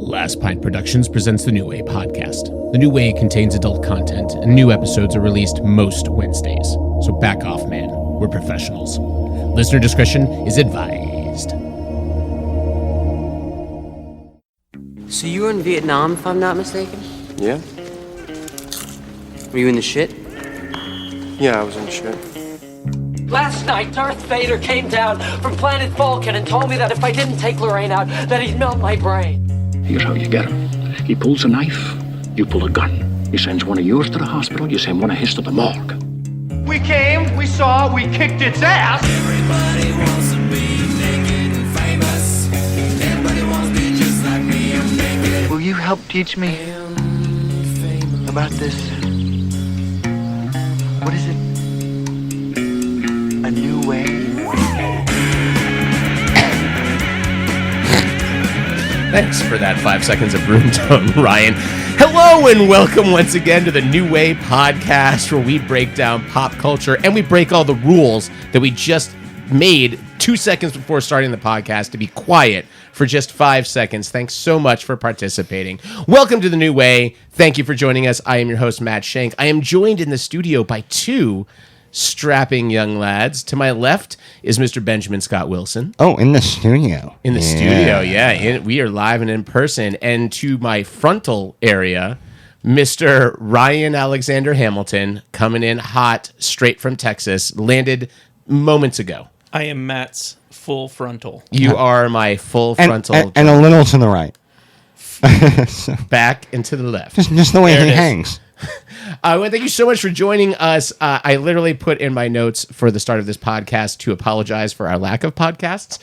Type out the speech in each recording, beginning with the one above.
Last Pint Productions presents the New Way podcast. The New Way contains adult content, and new episodes are released most Wednesdays. So back off, man. We're professionals. Listener discretion is advised. So you were in Vietnam, if I'm not mistaken? Yeah? Were you in the shit? Yeah, I was in shit. Last night, Darth Vader came down from planet Vulcan and told me that if I didn't take Lorraine out, that he'd melt my brain. Here's how you get him. He pulls a knife, you pull a gun. He sends one of yours to the hospital, you send one of his to the morgue. We came, we saw, we kicked its ass. Everybody wants to be naked and famous. Everybody wants to be just like me. I'm naked. Will you help teach me about this? What is it? A new way? Thanks for that 5 seconds of room tone, Ryan. Hello and welcome once again to the New Way podcast, where we break down pop culture and we break all the rules that we just made 2 seconds before starting the podcast to be quiet for just 5 seconds. Thanks so much for participating. Welcome to the New Way. Thank you for joining us. I am your host, Matt Shank. I am joined in the studio by two strapping young lads. To my left is Mr. Benjamin Scott Wilson. Oh, in the studio. In the studio, yeah. We are live and in person. And to my frontal area, Mr. Ryan Alexander Hamilton, coming in hot, straight from Texas, landed moments ago. I am Matt's full frontal. You are my full frontal. And a little to the right. Back and to the left. Just the way he hangs. Well, thank you so much for joining us. I literally put in my notes for the start of this podcast to apologize for our lack of podcasts.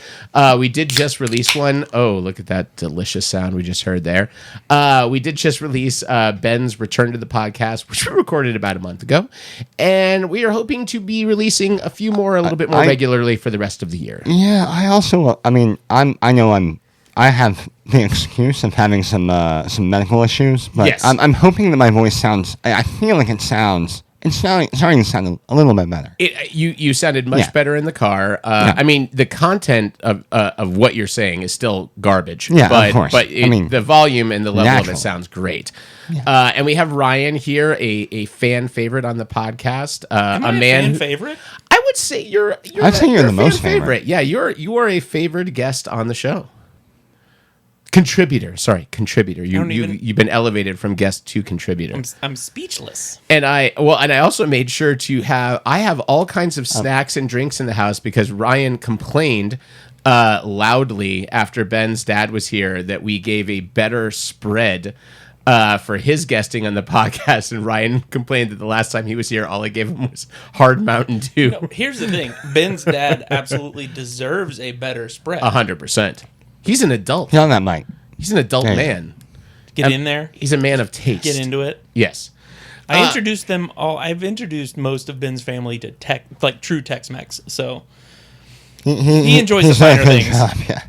We did just release one. Oh, look at that delicious sound we just heard there. We did just release Ben's return to the podcast, which we recorded about a month ago. And we are hoping to be releasing a few more, a little bit more regularly for the rest of the year. Yeah, I have the excuse of having some medical issues, but yes. I'm hoping that my voice sounds. I feel like it's starting to sound a little bit better. You sounded much better in the car. I mean, the content of what you're saying is still garbage. Yeah, but, of course. But the volume and the level natural. of it sounds great. Yeah. And we have Ryan here, a fan favorite on the podcast. Am I a fan favorite? I would say you're the most favorite. Yeah, you are a favored guest on the show. Contributor. You've been elevated from guest to contributor. I'm speechless. And I also made sure to have all kinds of snacks and drinks in the house because Ryan complained loudly after Ben's dad was here that we gave a better spread for his guesting on the podcast, and Ryan complained that the last time he was here, all I gave him was hard Mountain Dew. No, here's the thing. Ben's dad absolutely deserves a better spread. 100%. He's an adult. Get on that mic. He's an adult man. Get in there. He's a man of taste. Get into it. Yes. I introduced them all. I've introduced most of Ben's family to true Tex-Mex. So he enjoys the finer things. Yeah.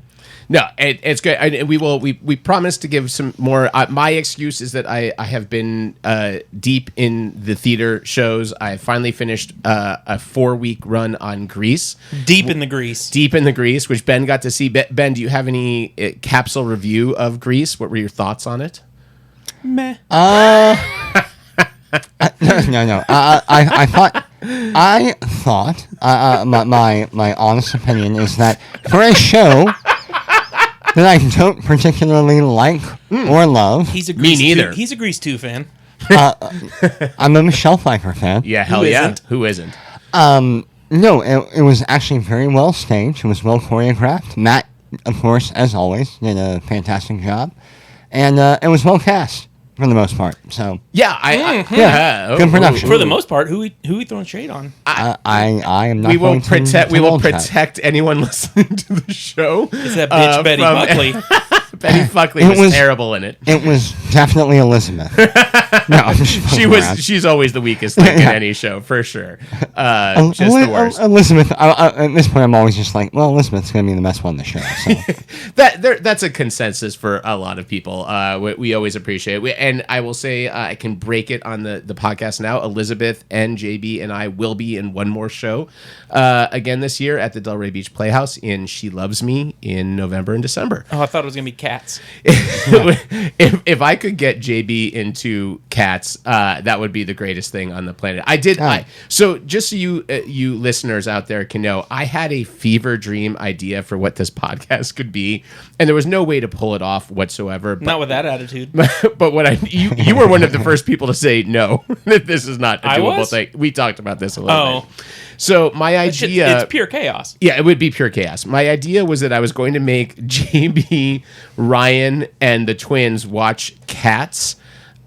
No, it's good. We promise to give some more. My excuse is that I have been deep in the theater shows. I finally finished a 4-week run on Grease. Deep in the Grease, which Ben got to see. Ben, do you have any capsule review of Grease? What were your thoughts on it? Meh. No. I thought my honest opinion is that for a show that I don't particularly like or love. He's a Me neither. He's a Grease 2 fan. I'm a Michelle Pfeiffer fan. Yeah, hell yeah. Who isn't? No, it was actually very well staged. It was well choreographed. Matt, of course, as always, did a fantastic job. And it was well cast for the most part. So yeah, good production. For the most part, who we throwing shade on? I am not. We will protect anyone listening to the show. It's that bitch Betty Buckley. Betty Buckley was terrible in it. It was definitely Elizabeth. No, I'm just fucking around. She's always the weakest link in any show for sure. Just the worst. Elizabeth, at this point, I'm always just like, well, Elizabeth's going to be the best one in the show. So. That's a consensus for a lot of people. We always appreciate it. And I will say, I can break it on the podcast now. Elizabeth and JB and I will be in one more show again this year at the Delray Beach Playhouse in She Loves Me in November and December. Oh, I thought it was going to be Cats. If I could get JB into Cats, that would be the greatest thing on the planet. So just so you listeners out there can know, I had a fever dream idea for what this podcast could be, and there was no way to pull it off whatsoever. But, Not with that attitude. But you were one of the first people to say no, that this is not a doable thing. We talked about this a little bit. So my idea... It's pure chaos. Yeah, it would be pure chaos. My idea was that I was going to make JB, Ryan, and the twins watch Cats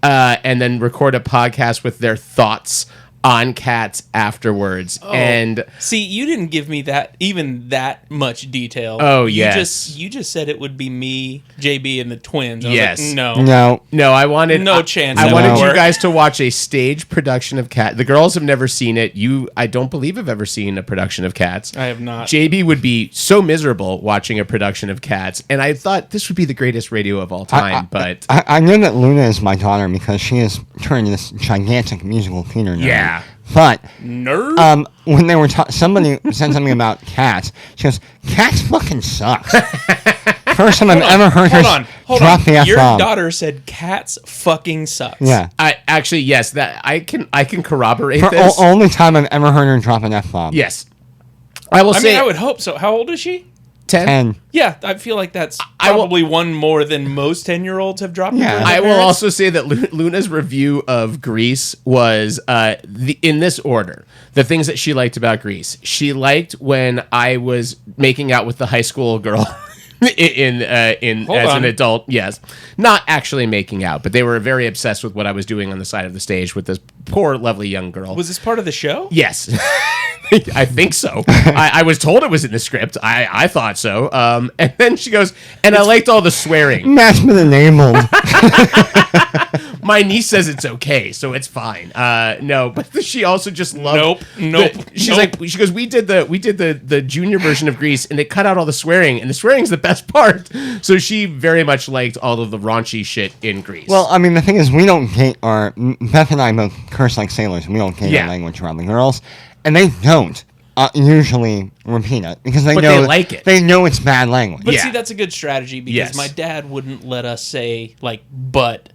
and then record a podcast with their thoughts on Cats afterwards. Oh. And see, you didn't give me that much detail. Oh, yes. You just said it would be me, JB, and the twins. I was yes. like, no. I wanted chance. I wanted you guys to watch a stage production of Cats. The girls have never seen it. I don't believe have ever seen a production of Cats. I have not. JB would be so miserable watching a production of Cats, and I thought this would be the greatest radio of all time. But I know that Luna is my daughter because she has turned this gigantic musical theater nerd. Yeah. But nerd. When they were somebody said something about Cats, she goes, "Cats fucking sucks." First time I've ever heard her drop the F-bomb. Your daughter said Cats fucking sucks. Yeah. I actually, yes, that I can corroborate For this. Only time I've ever heard her drop an F-bomb. Yes. I mean, I would hope so. How old is she? 10. Yeah, I feel like that's probably one more than most 10-year-olds have dropped. Yeah. I will also say that Luna's review of Grease was in this order. The things that she liked about Grease. She liked when I was making out with the high school girl an adult. Yes, not actually making out, but they were very obsessed with what I was doing on the side of the stage with this poor, lovely young girl. Was this part of the show? Yes. I think so. I was told it was in the script. I thought so. And then she goes, and I liked all the swearing. Match been enabled. My niece says it's okay, so it's fine. No, but she also just loved. Nope. She goes, we did the junior version of Grease, and they cut out all the swearing, and the swearing's the best part. So she very much liked all of the raunchy shit in Grease. Well, I mean, the thing is, we don't gate Beth and I both curse like sailors, and we don't gate our language around the girls. And they don't usually repeat it because they like it. They know it's bad language. But see, that's a good strategy because my dad wouldn't let us say but.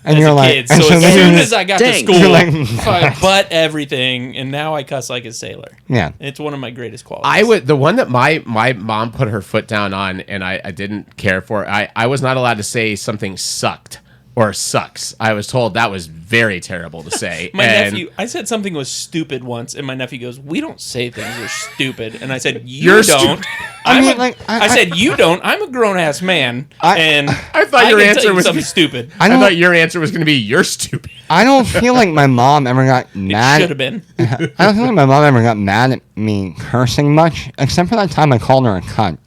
And you're like, kid. So as soon as I got to school, like, I butt everything, and now I cuss like a sailor. Yeah, it's one of my greatest qualities. The one that my mom put her foot down on, and I didn't care for. I was not allowed to say something sucked or sucks. I was told that was very terrible to say. I said something was stupid once, and my nephew goes, "We don't say things are stupid." And I said, "You don't." I said, "You don't." I'm a grown ass man, and I thought your answer was something stupid. I thought your answer was going to be, "You're stupid." I don't feel like my mom ever got mad. Should have been. I don't feel like my mom ever got mad at me cursing much, except for that time I called her a cunt.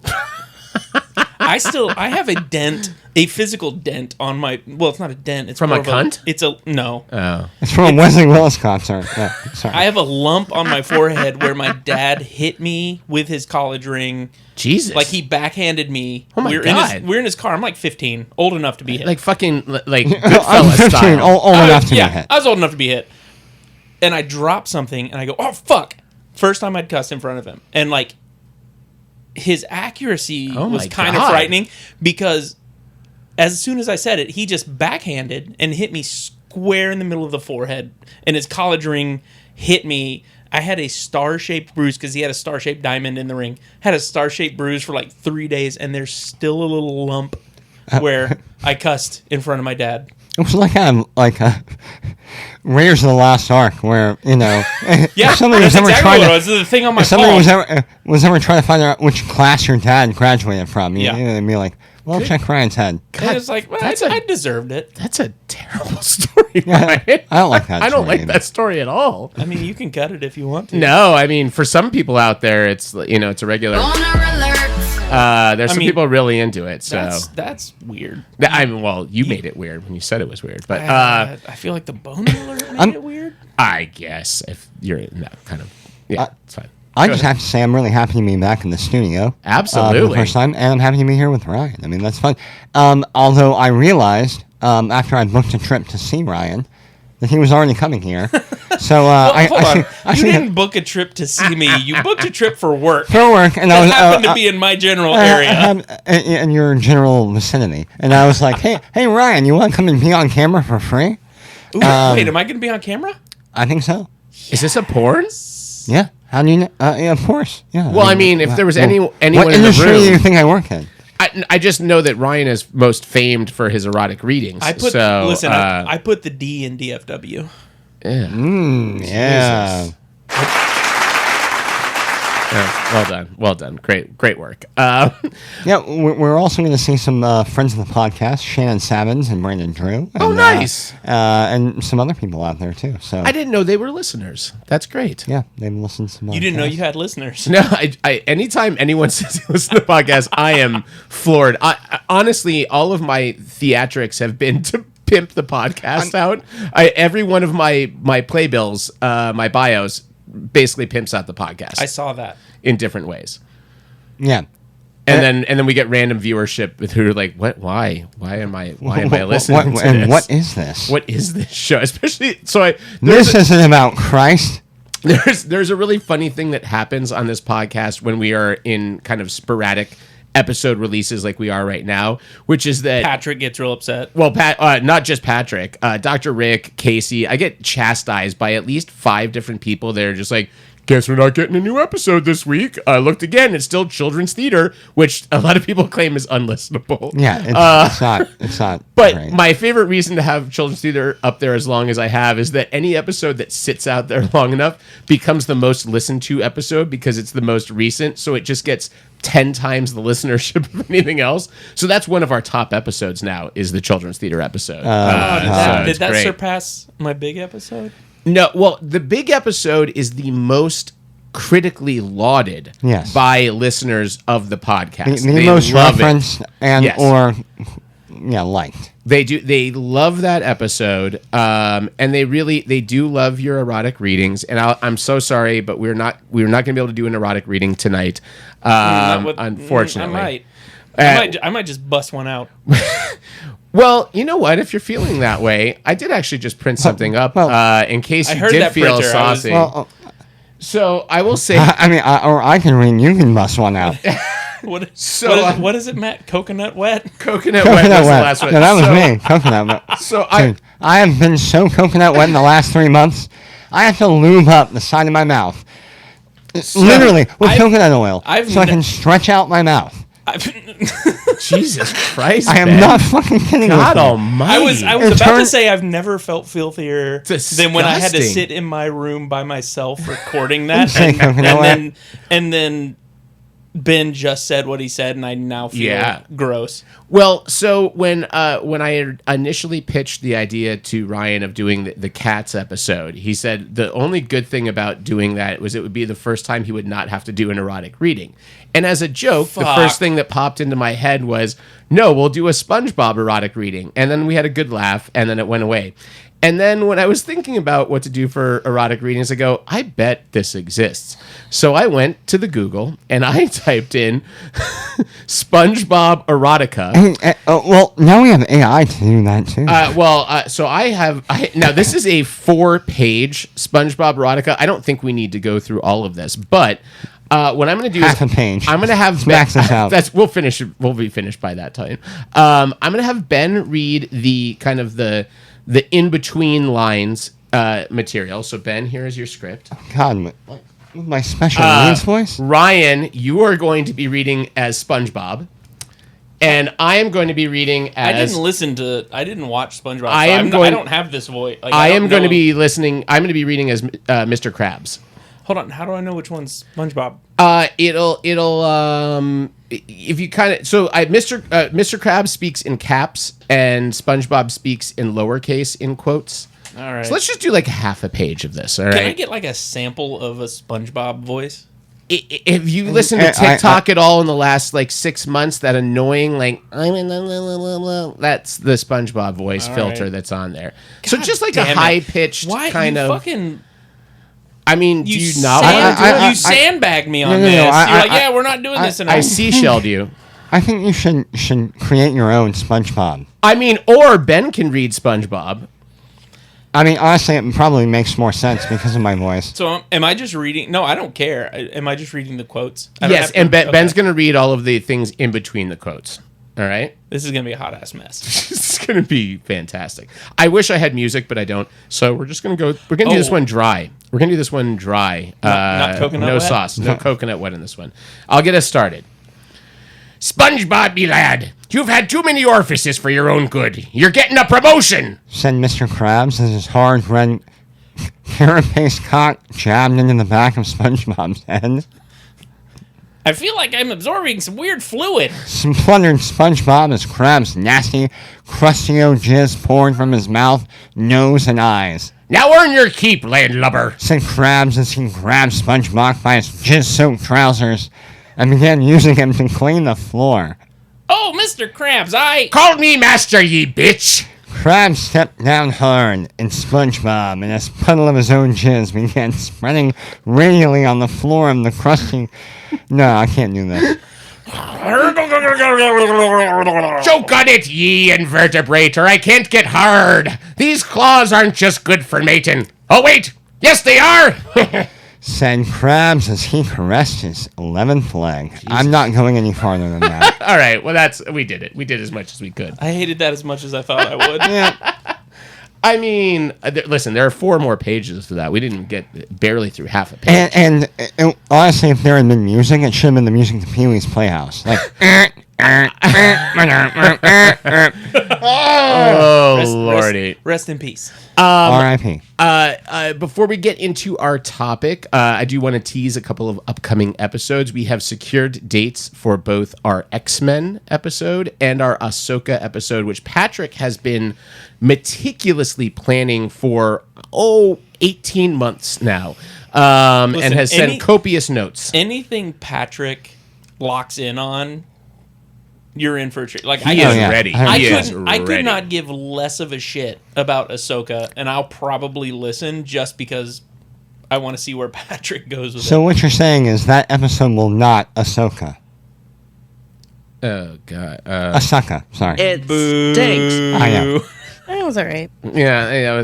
I have a physical dent on my. Well, it's not a dent. It's from a cunt. No. Oh, it's from a Wesley Willis concert. Yeah, sorry. I have a lump on my forehead where my dad hit me with his college ring. Jesus! Like he backhanded me. Oh my God! We're in his car. I'm like 15, old enough to be hit. Like fucking like I'm 15, style. old enough to be hit. I was old enough to be hit. And I dropped something, and I go, "Oh fuck!" First time I'd cussed in front of him, and like. His accuracy was kind of frightening because as soon as I said it, he just backhanded and hit me square in the middle of the forehead, and his college ring hit me. I had a star-shaped bruise because he had a star-shaped diamond in the ring. Had a star-shaped bruise for like 3 days, and there's still a little lump where I cussed in front of my dad. It was like a Raiders of the Lost Ark, where yeah, somebody was ever exactly trying to. It was the thing on my if somebody phone. was ever trying to find out which class your dad graduated from, they'd be like, "Well, check Ryan's head." And it's like, I deserved it. That's a terrible story. Yeah, I don't like that. I don't like that story at all. I mean, you can cut it if you want to. No, I mean, for some people out there, it's it's a regular. Boner alert. There's some people really into it. So that's weird. I mean, well, you made it weird when you said it was weird, but I feel like the bone alert made it weird. I guess if you're in that kind of it's fine. I just have to say I'm really happy to be back in the studio. Absolutely. For the first time, and I'm happy to be here with Ryan. I mean, that's fun. Although I realized after I booked a trip to see Ryan that he was already coming here. So hold on. You didn't book a trip to see me. You booked a trip for work. For work, and I was happened to be in my general area. In your general vicinity, and I was like, "Hey, Ryan, you want to come and be on camera for free?" Ooh, wait, am I going to be on camera? I think so. Is this a porn? Yeah. How do you know? Yeah, of course. Yeah. Well, I mean, if there was anyone what in the industry room, do you think I work in? I just know that Ryan is most famed for his erotic readings. I put the D in DFW. Yeah. Yeah. Well done. Great work. Yeah, we're also going to see some friends of the podcast, Shannon Savins and Brandon Drew. And, nice. And some other people out there too. So I didn't know they were listeners. That's great. Yeah, they've listened to some. You didn't know you had listeners. No, I anytime anyone says they listen to the podcast, I am floored. Honestly, all of my theatrics have been to pimp the podcast out. Every one of my playbills, my bios, basically pimps out the podcast. I saw that in different ways. Yeah. And then we get random viewership with who are like, what? Why am I listening to this? What is this? What is this show? Especially this isn't about Christ. There's a really funny thing that happens on this podcast when we are in kind of sporadic episode releases like we are right now, which is that Patrick gets real upset. Well, not just Patrick, Dr. Rick, Casey, I get chastised by at least 5 different people. They're just like, guess we're not getting a new episode this week. I looked again, it's still children's theater, which a lot of people claim is unlistenable. Yeah, it's not. But great. My favorite reason to have children's theater up there as long as I have is that any episode that sits out there long enough becomes the most listened to episode because it's the most recent. So it just gets 10 times the listenership of anything else. So that's one of our top episodes now is the children's theater episode. Did that surpass my big episode? No, well, the big episode is the most critically lauded by listeners of the podcast. The most referenced and or liked. They do. They love that episode, and they do love your erotic readings. And I'm so sorry, but we're not going to be able to do an erotic reading tonight. Unfortunately, I might just bust one out. Well, you know what? If you're feeling that way, I did actually just print something up in case you did feel saucy. So I will say, or I can read. You can bust one out. What is it, Matt? Coconut wet? Coconut wet was the last one. No, that was me. Coconut wet. Dude, I have been so coconut wet in the last 3 months. I have to lube up the side of my mouth, literally with coconut oil, I can stretch out my mouth. Jesus Christ! I am not fucking kidding. God Almighty! I was about to say I've never felt filthier than when I had to sit in my room by myself recording that, and then Ben just said what he said, and I now feel gross. Well, so when I initially pitched the idea to Ryan of doing the Cats episode, he said the only good thing about doing that was it would be the first time he would not have to do an erotic reading. And as a joke, the first thing that popped into my head was, no, we'll do a Spongebob erotic reading. And then we had a good laugh, and then it went away. And then when I was thinking about what to do for erotic readings, I go, I bet this exists. So I went to the Google and I typed in Spongebob erotica. Well, now we have AI to do that too. So now this is a 4-page Spongebob erotica. I don't think we need to go through all of this, but what I'm going to do half a page. I'm going to have max this out. We'll finish. We'll be finished by that time. I'm going to have Ben read the kind of the in between lines material. So Ben, here is your script. God, my special needs voice. Ryan, you are going to be reading as SpongeBob, and I am going to be reading as. I didn't watch SpongeBob. I don't have this voice. I am going to be listening. I'm going to be reading as Mr. Krabs. Hold on, how do I know which one's SpongeBob? It'll if you kind of Mr. Krabs speaks in caps and SpongeBob speaks in lowercase in quotes. All right. So let's just do like half a page of this. All right. Can I get like a sample of a SpongeBob voice? If you listen to TikTok at all in the last like 6 months, that annoying like that's the SpongeBob voice filter that's on there. So just like a high pitched kind of. Fucking, I mean, do you not? You sandbag me on this. You're like, yeah, we're not doing this anymore. I seashelled you. I think you should create your own SpongeBob. I mean, or Ben can read SpongeBob. I mean, honestly, it probably makes more sense because of my voice. So am I just reading? No, I don't care. Am I just reading the quotes? Yes, and Ben's going to read all of the things in between the quotes. All right? This is going to be a hot-ass mess. It's going to be fantastic. I wish I had music, but I don't. So we're just going to go. We're going to do this one dry. We're going to do this one dry. Not coconut no wet? sauce. No coconut wet in this one. I'll get us started. SpongeBob, me lad, you've had too many orifices for your own good. You're getting a promotion, said Mr. Krabs as his hard red carapace cock jabbed into the back of SpongeBob's head. I feel like I'm absorbing some weird fluid. Spluttered SpongeBob as Krabs' nasty, crusty old jizz poured from his mouth, nose, and eyes. Now earn your keep, landlubber, said Krabs as he grabbed SpongeBob by his jizz-soaked trousers and began using him to clean the floor. Oh, Mr. Krabs, Call me master, ye bitch! Krabs stepped down hard, and SpongeBob, in a puddle of his own jizz, began spreading radially on the floor of the crusty... No, I can't do this. Choke on it, ye invertebrate, or I can't get hard. These claws aren't just good for mating. Oh, wait! Yes, they are! Said Krabs as he caressed his 11th leg. Jesus. I'm not going any farther than that. All right, well, we did it. We did as much as we could. I hated that as much as I thought I would. Yeah. I mean, listen, there are 4 more pages to that. We didn't get barely through half a page. And honestly, if there had been music, it should have been the music to Pee-wee's Playhouse. Like... Oh, Lordy. Rest in peace. R.I.P. Before we get into our topic, I do want to tease a couple of upcoming episodes. We have secured dates for both our X-Men episode and our Ahsoka episode, which Patrick has been meticulously planning for, 18 months now, Listen, and has sent copious notes. Anything Patrick locks in on, you're in for a treat. Like, He is ready. I could not give less of a shit about Ahsoka, and I'll probably listen just because I want to see where Patrick goes with it. So what you're saying is that episode will not Ahsoka. Oh, God. Ahsoka, sorry. It stinks. I know. That was all right. Yeah,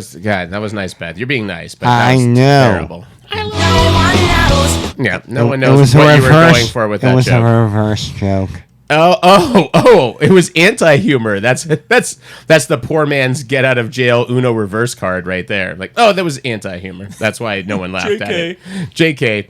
that was nice, Beth. You're being nice, but I that was know. terrible. Yeah, no one knows what you were going for with that joke. It was a reverse joke. Oh! It was anti-humor. That's the poor man's get out of jail Uno reverse card right there. Like, that was anti-humor. That's why no one laughed at it. JK.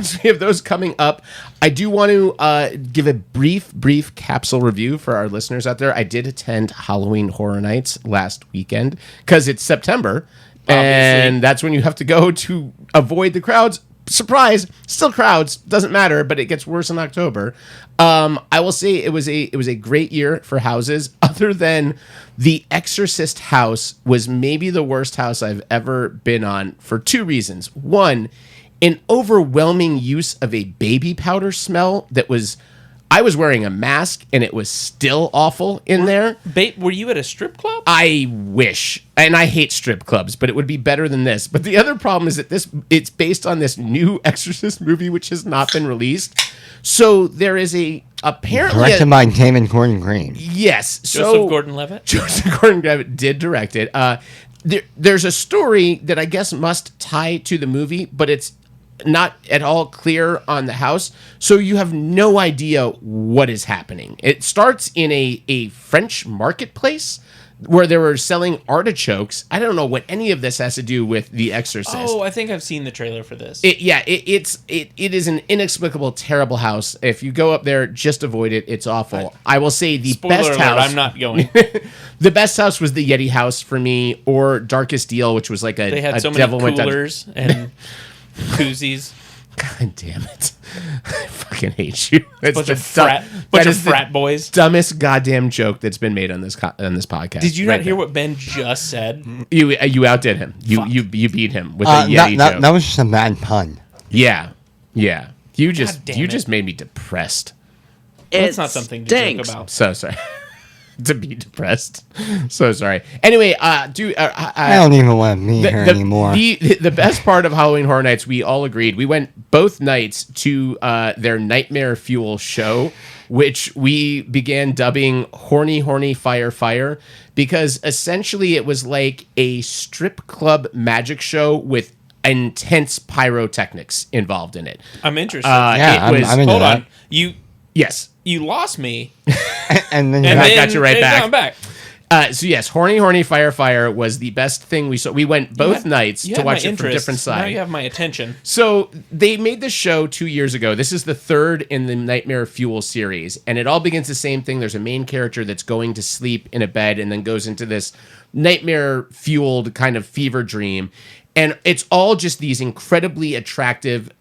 So we have those coming up. I do want to give a brief capsule review for our listeners out there. I did attend Halloween Horror Nights last weekend because it's September, and that's when you have to go to avoid the crowds. Surprise, still crowds, doesn't matter, but it gets worse in October. I will say it was a great year for houses. Other than The Exorcist house was maybe the worst house I've ever been on for 2 reasons. One, an overwhelming use of a baby powder smell that was... I was wearing a mask, and it was still awful in there. Were you at a strip club? I wish. And I hate strip clubs, but it would be better than this. But the other problem is that it's based on this new Exorcist movie, which has not been released. So there is apparently... Directed by David Gordon Green. Yes. Joseph Gordon-Levitt? Joseph Gordon-Levitt did direct it. There's a story that I guess must tie to the movie, but it's not at all clear on the house, so you have no idea what is happening. It starts in a French marketplace where they were selling artichokes. I don't know what any of this has to do with The Exorcist. Oh, I think I've seen the trailer for this. It is an inexplicable, terrible house. If you go up there, just avoid it. It's awful. I will say the Spoiler best alert, house... I'm not going. The best house was the Yeti house for me, or Darkest Deal, which was like They had so many coolers and... koozies. God damn it. I fucking hate you. It's bunch of frat boys. Dumbest goddamn joke that's been made on this podcast. Did you not hear what Ben just said? You outdid him. You beat him with a Yeti joke. That was just a bad pun. Yeah. You damn it. just made me depressed. That's not something to joke about. So sorry. To be depressed. So sorry. Anyway, I don't even want to be here anymore. The best part of Halloween Horror Nights, we all agreed. We went both nights to their Nightmare Fuel show, which we began dubbing Horny Horny Fire Fire, because essentially it was like a strip club magic show with intense pyrotechnics involved in it. I'm interested. Yeah, I'm into hold that. on. Yes. You lost me. and then I got you right back. I'm back. So yes, Horny Horny Fire Fire was the best thing we saw. We went both nights to watch it from different sides. Now you have my attention. So they made the show 2 years ago. This is the third in the Nightmare Fuel series, and it all begins the same thing. There's a main character that's going to sleep in a bed and then goes into this nightmare-fueled kind of fever dream. And it's all just these incredibly attractive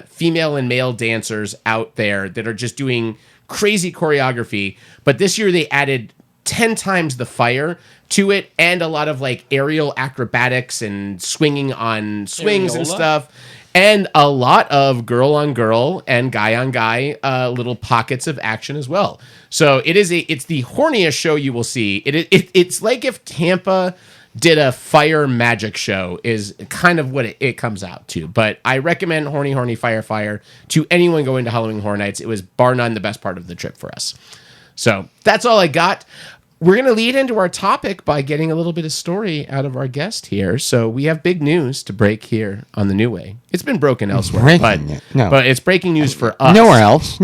female and male dancers out there that are just doing crazy choreography. But this year they added 10 times the fire to it, and a lot of like aerial acrobatics and swinging on swings and stuff, and a lot of girl on girl and guy on guy little pockets of action as well. So it's the horniest show you will see. It's like if Tampa did a fire magic show, is kind of what it comes out to. But I recommend Horny Horny Fire Fire to anyone going to Halloween Horror Nights. It was bar none the best part of the trip for us. So that's all I got. We're going to lead into our topic by getting a little bit of story out of our guest here. So we have big news to break here on The New Way. It's been broken elsewhere, but it's breaking news for us. Nowhere else.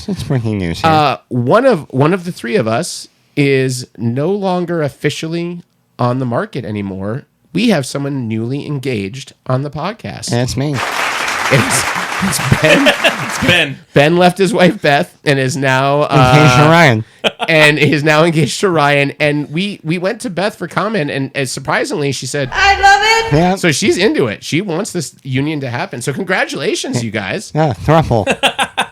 It's breaking news here. One of the three of us is no longer officially on the market anymore. We have someone newly engaged on the podcast. And it's me. It's Ben. It's Ben. Ben left his wife Beth and is now engaged to Ryan. And is now engaged to Ryan. And we went to Beth for comment, and surprisingly, she said, I love it. Yeah. So she's into it. She wants this union to happen. So congratulations, you guys. Yeah, thruple.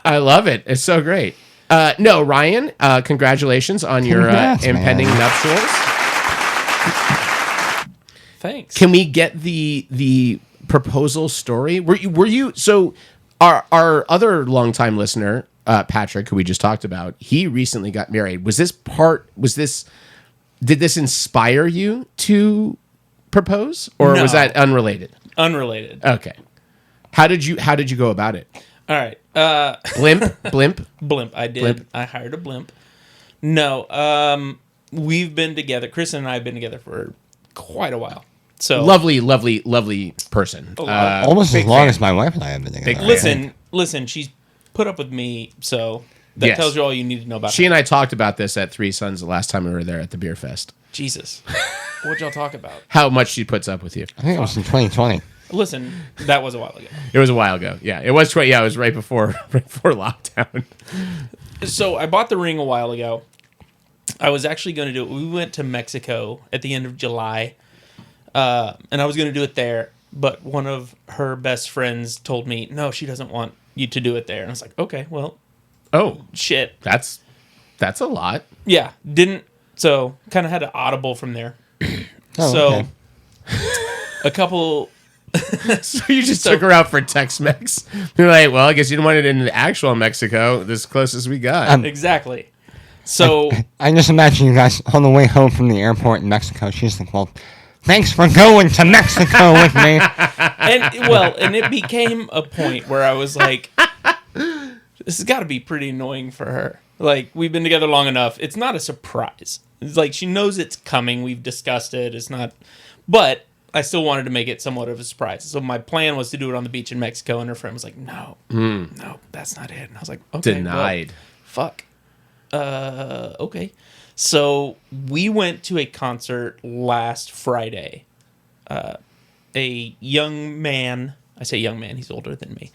I love it. It's so great. No, Ryan, congratulations on your impending nuptials. Thanks. Can we get the proposal story? Were you so our other longtime listener, Patrick, who we just talked about, he recently got married. Did this inspire you to propose, or was that unrelated? Unrelated. Okay. How did you go about it? All right. Blimp. I did. Blimp. I hired a blimp. No. We've been together. Kristen and I have been together for quite a while. So lovely person. Almost as long as my wife and I have been together. Listen. She's put up with me, so that tells you all you need to know about her. She and I talked about this at Three Sons the last time we were there at the beer fest. Jesus, what'd y'all talk about? How much she puts up with you? I think it was in 2020. Listen, that was a while ago. It was a while ago. Yeah, it was. It was right before lockdown. So I bought the ring a while ago. I was actually going to do it. We went to Mexico at the end of July. And I was going to do it there, but one of her best friends told me, no, she doesn't want you to do it there. And I was like, okay, well. Oh. Shit. That's a lot. Yeah. So kind of had an audible from there. Okay. A couple. So you just took her out for Tex-Mex. You're like, well, I guess you didn't want it in the actual Mexico. This closest we got. Exactly. So. I just imagine you guys on the way home from the airport in Mexico. She's like, well, thanks for going to Mexico with me. And it became a point where I was like, this has got to be pretty annoying for her. Like, we've been together long enough. It's not a surprise. It's like, she knows it's coming. We've discussed it. It's not, but I still wanted to make it somewhat of a surprise. So my plan was to do it on the beach in Mexico, and her friend was like, no, that's not it. And I was like, okay. Denied. Well, fuck. Okay. So we went to a concert last Friday. A young man, I say young man, he's older than me,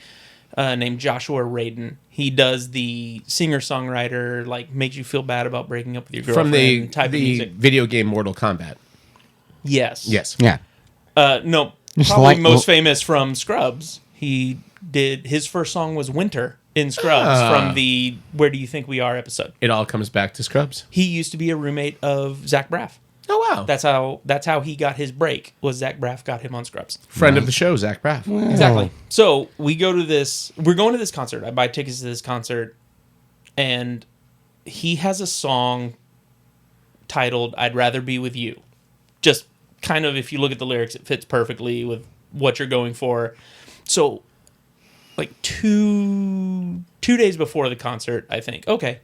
named Joshua Radin. He does the singer-songwriter, like, makes you feel bad about breaking up with your girlfriend From the type of music. video game Mortal Kombat. Yes. Yeah. No, Just probably like- most famous from Scrubs. He did, his first song was Winter in Scrubs from the Where Do You Think We Are episode. It all comes back to Scrubs. He used to be a roommate of Zach Braff. Oh wow. That's how he got his break. Was Zach Braff got him on Scrubs. Friend of the show, Zach Braff. Exactly. So we're going to this concert. I buy tickets to this concert, and he has a song titled "I'd Rather Be With You." Just kind of, if you look at the lyrics, it fits perfectly with what you're going for. So, like two days before the concert, I think, okay,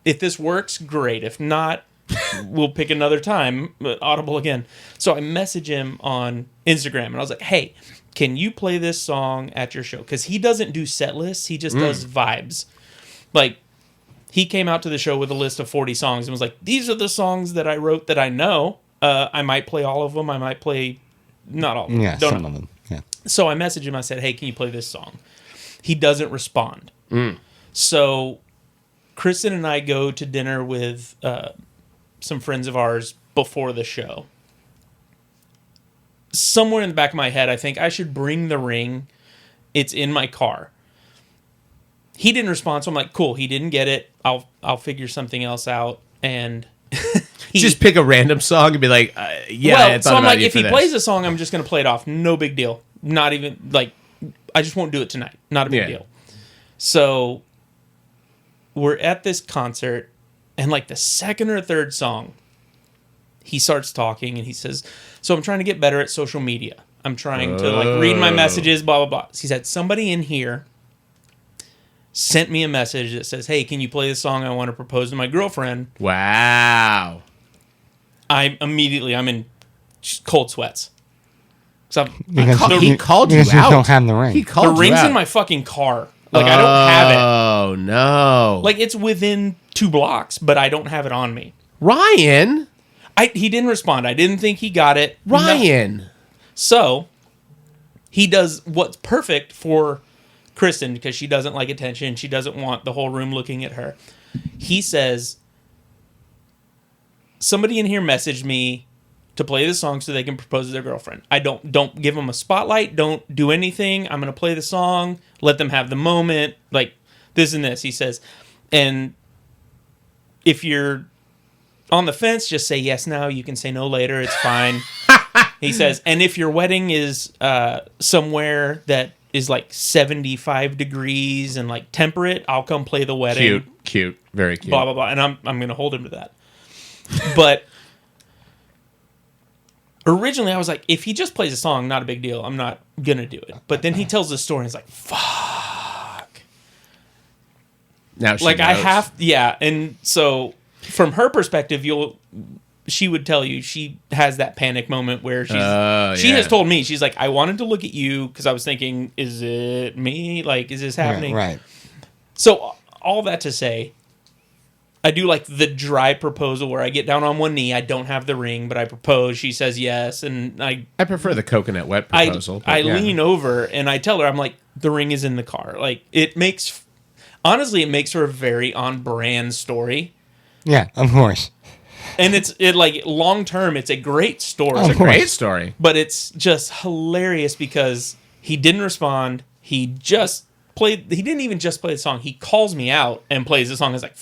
if this works, great. If not, we'll pick another time. Audible again. So I message him on Instagram, and I was like, hey, can you play this song at your show? Because he doesn't do set lists. He just does vibes. Like, he came out to the show with a list of 40 songs and was like, these are the songs that I wrote that I know. I might play all of them. I might play not all of them. Yeah, some of them. Yeah. So I messaged him. I said, hey, can you play this song? He doesn't respond. So Kristen and I go to dinner with some friends of ours before the show. Somewhere in the back of my head, I think I should bring the ring. It's in my car. He didn't respond, so I'm like, cool, he didn't get it. I'll figure something else out. And just pick a random song and be like, so I'm like, if he plays a song, I'm just going to play it off. No big deal. Not even, like, I just won't do it tonight. Not a big deal. So we're at this concert, and like the second or third song, he starts talking, and he says, so I'm trying to get better at social media. I'm trying to like read my messages, blah, blah, blah. He said, somebody in here sent me a message that says, hey, can you play this song? I want to propose to my girlfriend. Wow. I'm in cold sweats. So he called you out. You don't have the ring. He called the ring's you out. in my fucking car. Like, I don't have it. Oh, no. Like, it's within 2 blocks, but I don't have it on me. Ryan. He didn't respond. I didn't think he got it. Ryan. No. So, he does what's perfect for Kristen, because she doesn't like attention. She doesn't want the whole room looking at her. He says, somebody in here messaged me to play the song so they can propose to their girlfriend. I don't give them a spotlight. Don't do anything. I'm going to play the song. Let them have the moment. Like, this and this, he says. And if you're on the fence, just say yes now. You can say no later. It's fine. He says, and if your wedding is somewhere that is like 75 degrees and like temperate, I'll come play the wedding. Cute. Very cute. Blah, blah, blah. And I'm going to hold him to that. But originally I was like, if he just plays a song, not a big deal. I'm not going to do it. But then he tells the story and it's like, fuck. Now she like, knows. I have, yeah. And so from her perspective, she would tell you she has that panic moment where she has told me, she's like, I wanted to look at you because I was thinking, is it me? Like, is this happening? Right. So all that to say, I do like the dry proposal where I get down on one knee. I don't have the ring, but I propose. She says yes, and I prefer the coconut wet proposal. I lean over and I tell her, I'm like, the ring is in the car. Like, it makes for a very on brand story. Yeah, of course. And it's like long term, it's a great story. It's a great story, but it's just hilarious because he didn't respond. He didn't even just play the song. He calls me out and plays the song. I was like,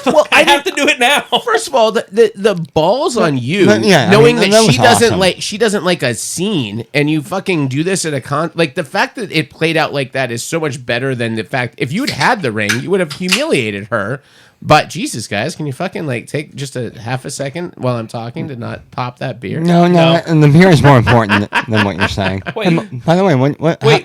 well, I have to do it now. First of all, the balls on you, Yeah, knowing that was she doesn't like a scene, and you fucking do this at a like the fact that it played out like that is so much better than the fact if you had the ring, you would have humiliated her. But Jesus, guys, can you fucking like take just a half a second while I'm talking to not pop that beer? No. And the beer is more important than what you're saying. Wait, and by the way,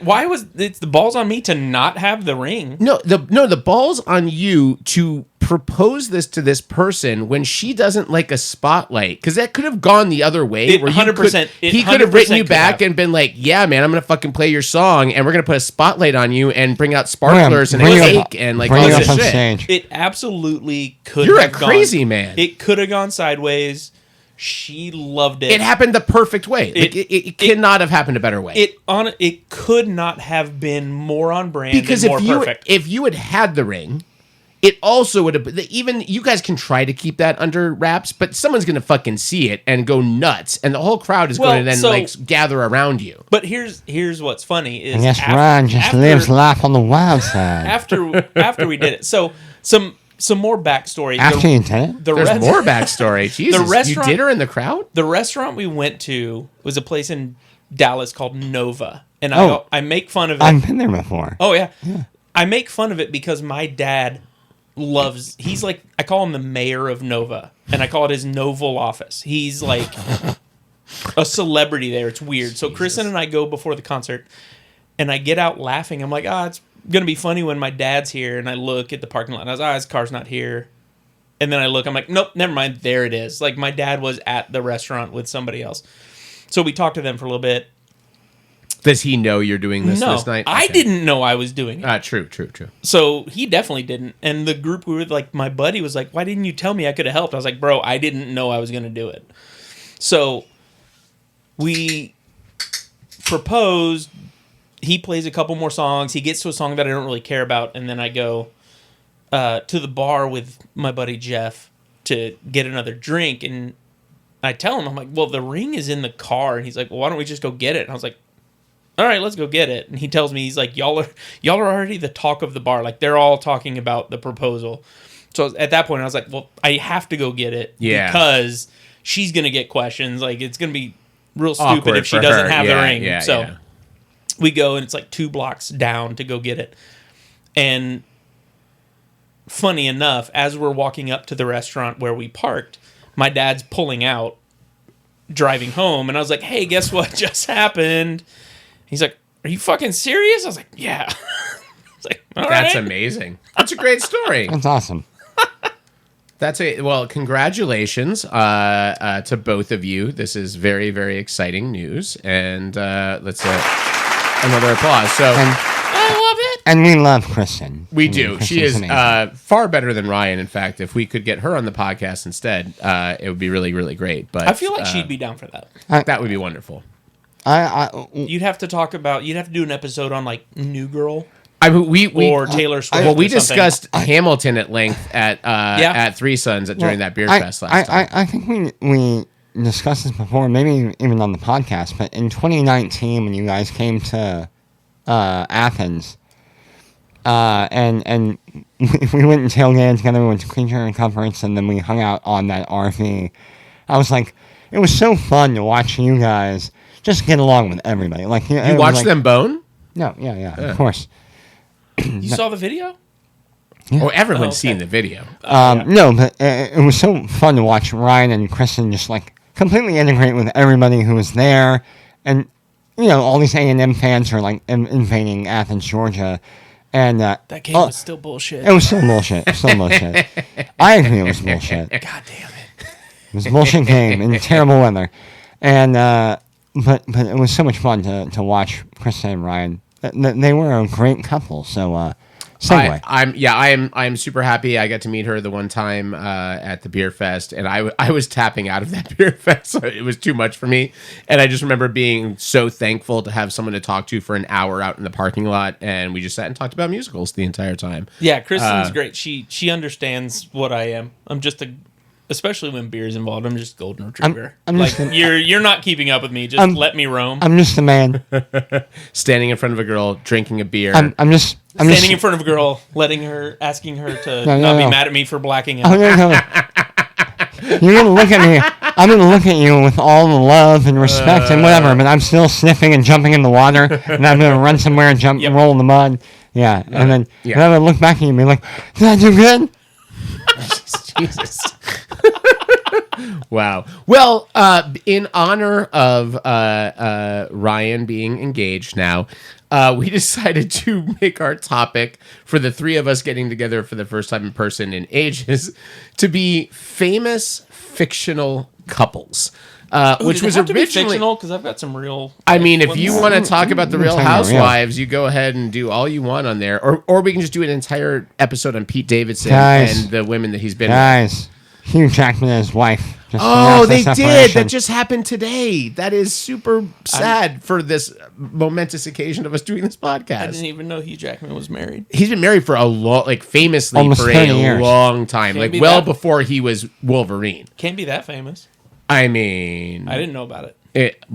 why was it's the balls on me to not have the ring? No, the balls on you to propose this to this person when she doesn't like a spotlight, because that could have gone the other way. It 100%. He could have written you back and been like, "Yeah, man, I'm gonna fucking play your song, and we're gonna put a spotlight on you and bring out sparklers and a cake and like all this shit." It absolutely could. You're a crazy man. It could have gone sideways. She loved it. It happened the perfect way. It cannot have happened a better way. It could not have been more on brand because and more perfect. If you had the ring, it also would have. Even you guys can try to keep that under wraps, but someone's going to fucking see it and go nuts, and the whole crowd is going to then gather around you. But here's what's funny is Ron just lives life on the wild side. After we did it, so some some more backstory. After you did it? There's more backstory. Jesus, you did her in the crowd? The restaurant we went to was a place in Dallas called Nova. And I make fun of it. I've been there before. Oh, yeah. I make fun of it because my dad he's like, I call him the mayor of Nova. And I call it his Noval office. He's like a celebrity there. It's weird. So Kristen and I go before the concert. And I get out laughing. I'm like, it's going to be funny when my dad's here. And I look at the parking lot. And I was his car's not here. And then I look. I'm like, nope, never mind. There it is. Like, my dad was at the restaurant with somebody else. So we talked to them for a little bit. Does he know you're doing this this night? I didn't know I was doing it. True. So he definitely didn't. And the group we were like, my buddy was like, why didn't you tell me I could have helped? I was like, bro, I didn't know I was going to do it. So we proposed. He plays a couple more songs. He gets to a song that I don't really care about. And then I go to the bar with my buddy Jeff to get another drink. And I tell him, I'm like, well, the ring is in the car. And he's like, well, why don't we just go get it? And I was like, all right, let's go get it. And he tells me, he's like, y'all are already the talk of the bar. Like, they're all talking about the proposal. So at that point, I was like, well, I have to go get it. Yeah. Because she's going to get questions. Like, it's going to be real stupid Awkward if she doesn't have the ring. Yeah, so we go, and it's like 2 blocks down to go get it. And funny enough, as we're walking up to the restaurant where we parked, my dad's pulling out, driving home. And I was like, hey, guess what just happened? He's like, are you fucking serious? I was like, yeah. It's like, That's amazing. That's a great story. That's awesome. Congratulations to both of you. This is very, very exciting news. And let's another applause. So I love it. And we love Kristen. We do. She is amazing. far better than Ryan. In fact, if we could get her on the podcast instead, it would be really, really great. But I feel like she'd be down for that. That would be wonderful. You'd have to do an episode on like New Girl. Or Taylor Swift. Well, we discussed Hamilton at length at Three Sons during that beer fest last time. I think we discussed this before, maybe even on the podcast, but in 2019 when you guys came to Athens, and we went and tailgated together, we went to Creature and Conference, and then we hung out on that RV. I was like, it was so fun to watch you guys just get along with everybody. Like you watched them bone? No, yeah, of course. You saw the video? Yeah. Oh, everyone's seen the video. No, but it was so fun to watch Ryan and Kristen just like completely integrate with everybody who was there, and all these A&M fans are like invading Athens, Georgia, and that game was still bullshit. It was still bullshit. I agree, it was bullshit. God damn it! It was a bullshit game in terrible weather, and but it was so much fun to watch Kristen and Ryan. They were a great couple. So. Segue. I'm super happy. I got to meet her the one time at the beer fest, and I was tapping out of that beer fest. So it was too much for me, and I just remember being so thankful to have someone to talk to for an hour out in the parking lot, and we just sat and talked about musicals the entire time. Yeah, Kristen's great. She understands what I am. I'm just especially when beer is involved, I'm just golden retriever. I'm like you're not keeping up with me. Just let me roam. I'm just a man standing in front of a girl, drinking a beer. I'm standing in front of a girl, asking her to not be mad at me for blacking out. Oh, no. You're gonna look at me. I'm gonna look at you with all the love and respect and whatever, but I'm still sniffing and jumping in the water, and I'm gonna run somewhere and jump and roll in the mud. Yeah, and then I'm gonna look back at you and be like, "Did I do good?" Jesus. Wow. Well, in honor of Ryan being engaged now, we decided to make our topic for the three of us getting together for the first time in person in ages to be famous fictional couples. Which was originally fictional, because I've got some real. I mean, if you want to talk about the Real Housewives, you go ahead and do all you want on there, or we can just do an entire episode on Pete Davidson and the women that he's been with. Hugh Jackman and his wife. They did. That just happened today. That is super sad for this momentous occasion of us doing this podcast. I didn't even know Hugh Jackman was married. He's been married for famously almost for a long time, before he was Wolverine. Can't be that famous. I mean, I didn't know about it.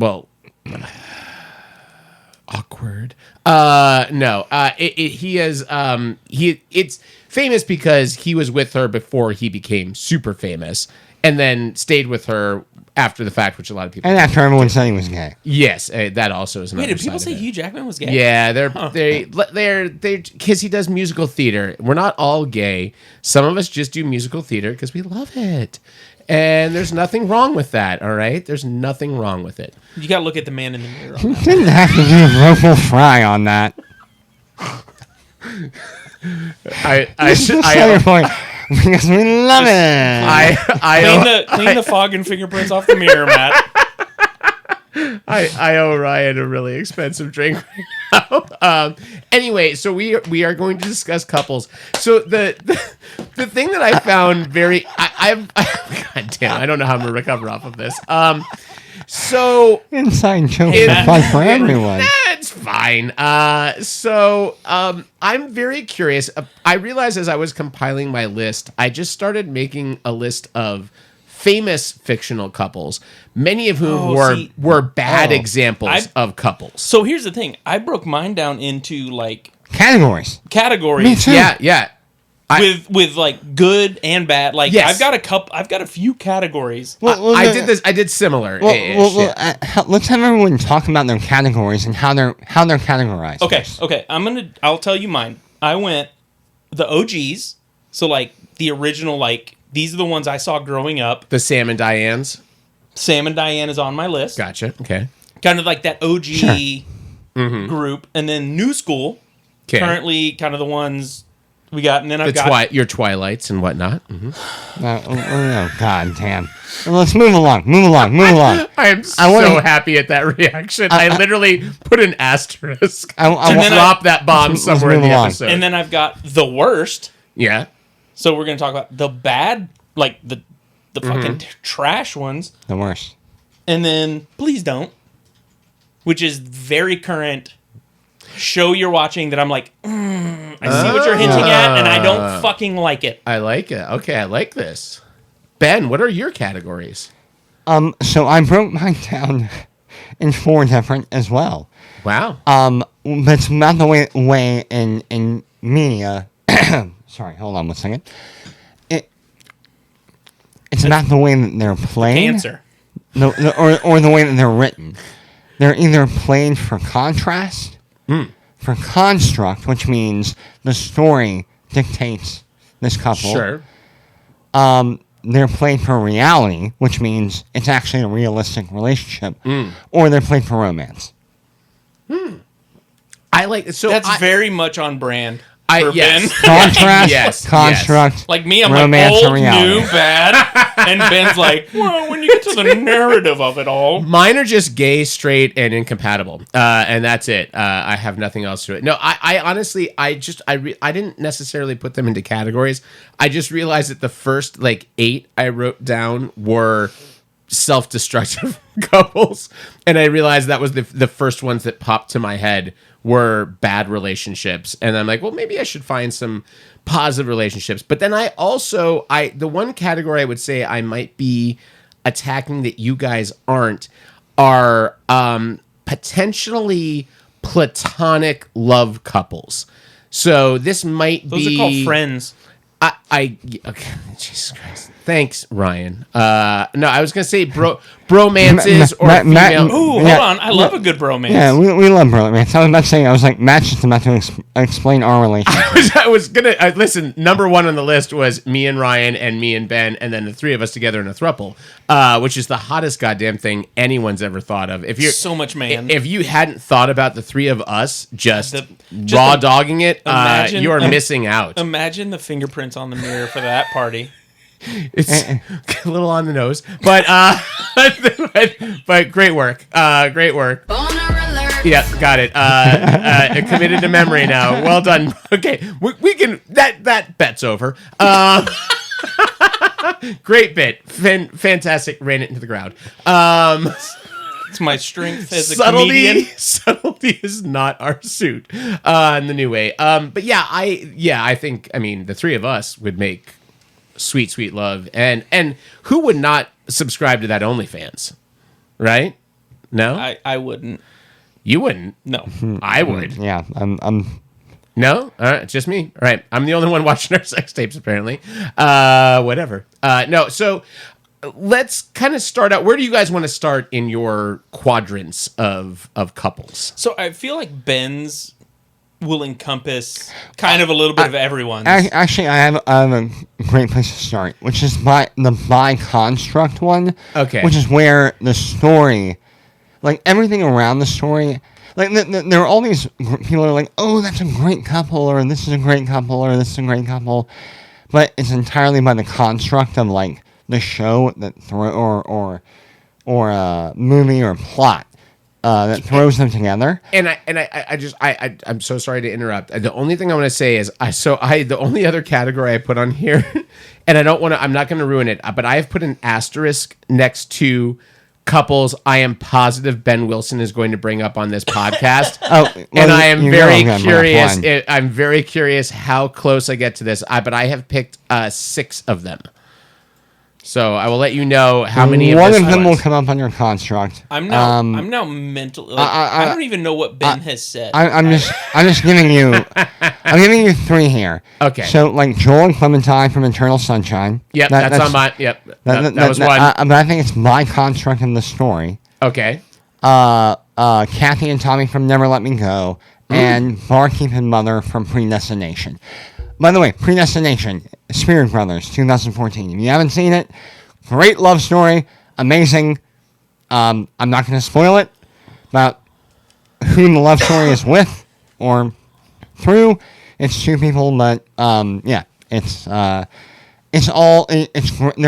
awkward. No. He is. It's famous because he was with her before he became super famous, and then stayed with her after the fact, which a lot of people. And after everyone said he was gay. Yes, that also is another. Wait, did people side say of it. Hugh Jackman was gay? Yeah, they're because he does musical theater. We're not all gay. Some of us just do musical theater because we love it, and there's nothing wrong with that. All right, there's nothing wrong with it. You got to look at the man in the mirror. You didn't have to do a vocal fry on that. I should. Say your point. Because we love it. Clean the fog and fingerprints off the mirror, Matt. I owe Ryan a really expensive drink right now. Anyway, so we are going to discuss couples. So the thing that I found very God damn, I don't know how I'm gonna recover off of this. So inside joke is fun for everyone. It's fine. I'm very curious. I realized as I was compiling my list, I just started making a list of famous fictional couples, many of whom were bad examples of couples. So here's the thing. I broke mine down into like categories. Me too. Yeah. With like good and bad. Like yes. I've got a few categories. I did this. I did similar. Let's have everyone talk about their categories and how they're categorized. Okay. I'll tell you mine. I went the OGs. So like the original, like these are the ones I saw growing up. The Sam and Diane's. Sam and Diane is on my list. Gotcha. Okay. Kind of like that OG group, and then new school. Okay. Currently, kind of the ones we got, and then I've got your Twilights and whatnot. Mm-hmm. Oh, God damn. Let's move along. I am so happy at that reaction. I literally put an asterisk to drop that bomb somewhere in the episode. And then I've got the worst. Yeah. So we're going to talk about the bad, like the fucking trash ones. The worst. And then Please Don't, which is very current show you're watching that I'm like, I see what you're hinting at, and I don't fucking like it. I like it. Okay, I like this. Ben, what are your categories? So I broke mine down in 4 different as well. Wow. But it's not the way in media. Sorry, hold on one second. It's not the way that they're played. Cancer. No, or the way that they're written. They're either played for contrast, for construct, which means the story dictates this couple. Sure. They're played for reality, which means it's actually a realistic relationship, or they're played for romance. I like so. That's very much on brand. Yes. Contrast, construct. Like me, I'm romance, like old, or reality. new, bad, and Ben's like, well, when you get to the narrative of it all. Mine are just gay, straight, and incompatible, and that's it. I have nothing else to it. No, I honestly, I didn't necessarily put them into categories. I just realized that the first 8 I wrote down were self-destructive couples, and I realized that was the first ones that popped to my head were bad relationships, and I'm like, well, maybe I should find some positive relationships. But then the one category I would say I might be attacking that you guys aren't are potentially platonic love couples. So this might Those be are called friends. Okay, Jesus Christ. Thanks, Ryan. No, I was gonna say bromances or female. Ooh, hold on. I love a good bromance. Yeah, we love bromance. I was about to say, Matt just about to explain our relationship. I was gonna listen. Number 1 on the list was me and Ryan and me and Ben, and then the 3 of us together in a throuple, which is the hottest goddamn thing anyone's ever thought of. If you're so much man, if you hadn't thought about the 3 of us just raw dogging it, you are missing out. Imagine the fingerprints on the mirror for that party. It's a little on the nose, but but great work. Great work. Yeah, got it. Committed to memory now. Well done. Okay, we can. That bet's over. Great bit. Fantastic. Ran it into the ground. It's my strength as a comedian. Subtlety is not our suit in the new way. But I think the 3 of us would make sweet, sweet love, and who would not subscribe to that OnlyFans, right? No, I wouldn't. You wouldn't. No. I would. Yeah, I'm No? All right, it's just me. All right. I'm the only one watching our sex tapes, apparently. Whatever. No, so let's kind of start out. Where do you guys want to start in your quadrants of couples? So I feel like Ben's will encompass kind of a little bit of everyone's. actually I have a great place to start, which is the by construct one. Okay. Which is where the story, like everything around the story, like there are all these people that are like, oh, that's a great couple, or this is a great couple, or this is a great couple, but it's entirely by the construct of like the show that or movie or plot that throws them together. And I'm so sorry to interrupt. The only thing I want to say is the only other category I put on here, and I'm not going to ruin it, but I have put an asterisk next to couples I am positive Ben Wilson is going to bring up on this podcast. And I am very curious. I'm very curious how close I get to this. But I have picked 6 of them. So I will let you know how many one of them will come up on your construct. I'm now mentally. Like, I don't even know what Ben has said. I'm just giving you. I'm giving you 3 here. Okay. So like Joel and Clementine from Eternal Sunshine. Yep, that's on my. Yep, that was one. But I think it's my construct in the story. Okay. Kathy and Tommy from Never Let Me Go, and Barkeep and Mother from Predestination. By the way, Predestination, Spirit Brothers, 2014. If you haven't seen it, great love story, amazing. I'm not going to spoil it about who the love story is with or through. It's 2 people, but yeah, they're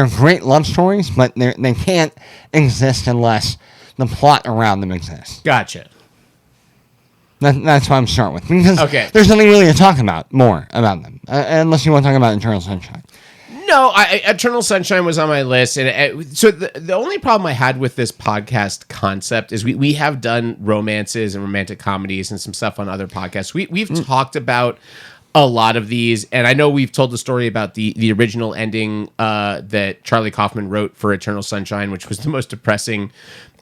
great love stories, but they can't exist unless the plot around them exists. Gotcha. That's what I'm starting with. Because there's nothing really to talk about more about them. Unless you want to talk about Eternal Sunshine. No, Eternal Sunshine was on my list. And so the only problem I had with this podcast concept is we have done romances and romantic comedies and some stuff on other podcasts. We've talked about a lot of these. And I know we've told the story about the original ending that Charlie Kaufman wrote for Eternal Sunshine, which was the most depressing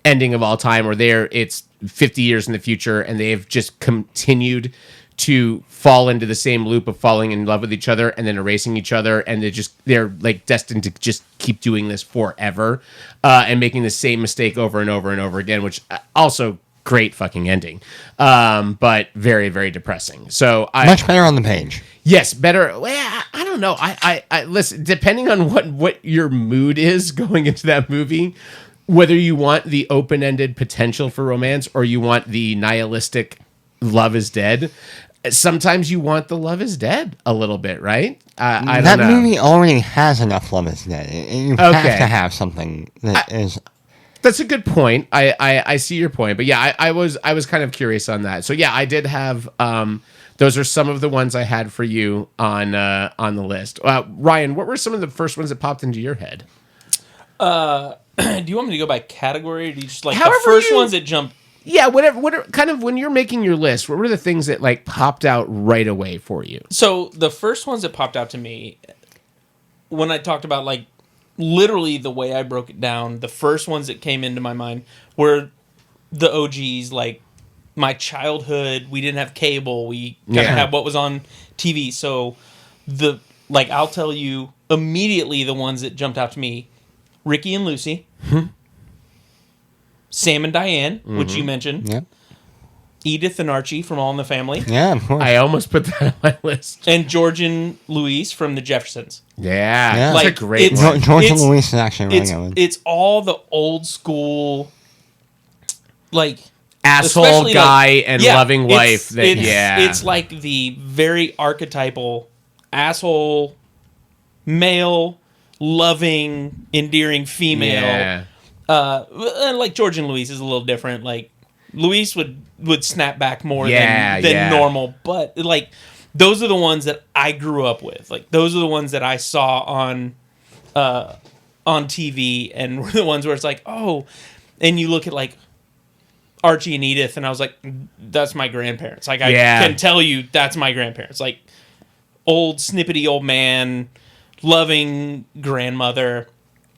ending of all time, where it's 50 years in the future and they've just continued to fall into the same loop of falling in love with each other and then erasing each other, and they're like destined to just keep doing this forever and making the same mistake over and over and over again, which also great fucking ending, but very, very depressing. So much better on the page. Yes, better. Well, I don't know. I listen, depending on what your mood is going into that movie, whether you want the open-ended potential for romance or you want the nihilistic love is dead, sometimes you want the love is dead a little bit, right? I don't know. That movie already has enough love is dead. You have to have something that is... That's a good point. I see your point. But yeah, I was kind of curious on that. So yeah, I did have... those are some of the ones I had for you on the list. Ryan, what were some of the first ones that popped into your head? Do you want me to go by category, or do you just like the first ones that jump? Yeah, whatever. Kind of when you're making your list, what were the things that like popped out right away for you? So the first ones that popped out to me, when I talked about like literally the way I broke it down, the first ones that came into my mind were the OGs, like my childhood. We didn't have cable. We kind of had what was on TV. So I'll tell you immediately the ones that jumped out to me. Ricky and Lucy, Sam and Diane, which you mentioned, Edith and Archie from All in the Family. Yeah, of course. I almost put that on my list. And George and Louise from The Jeffersons. Yeah. That's a great one. George and Louise is actually really good one. It's all the old school, like... asshole guy and loving wife. It's like the very archetypal asshole, male... loving, endearing female. Yeah. Like George and Louise is a little different. Like Louise would snap back more than normal, but like those are the ones that I grew up with. Like those are the ones that I saw on TV, and were the ones where it's like, oh, and you look at like Archie and Edith, and I was like, that's my grandparents. Like I can tell you that's my grandparents. Like old snippety old man. Loving grandmother,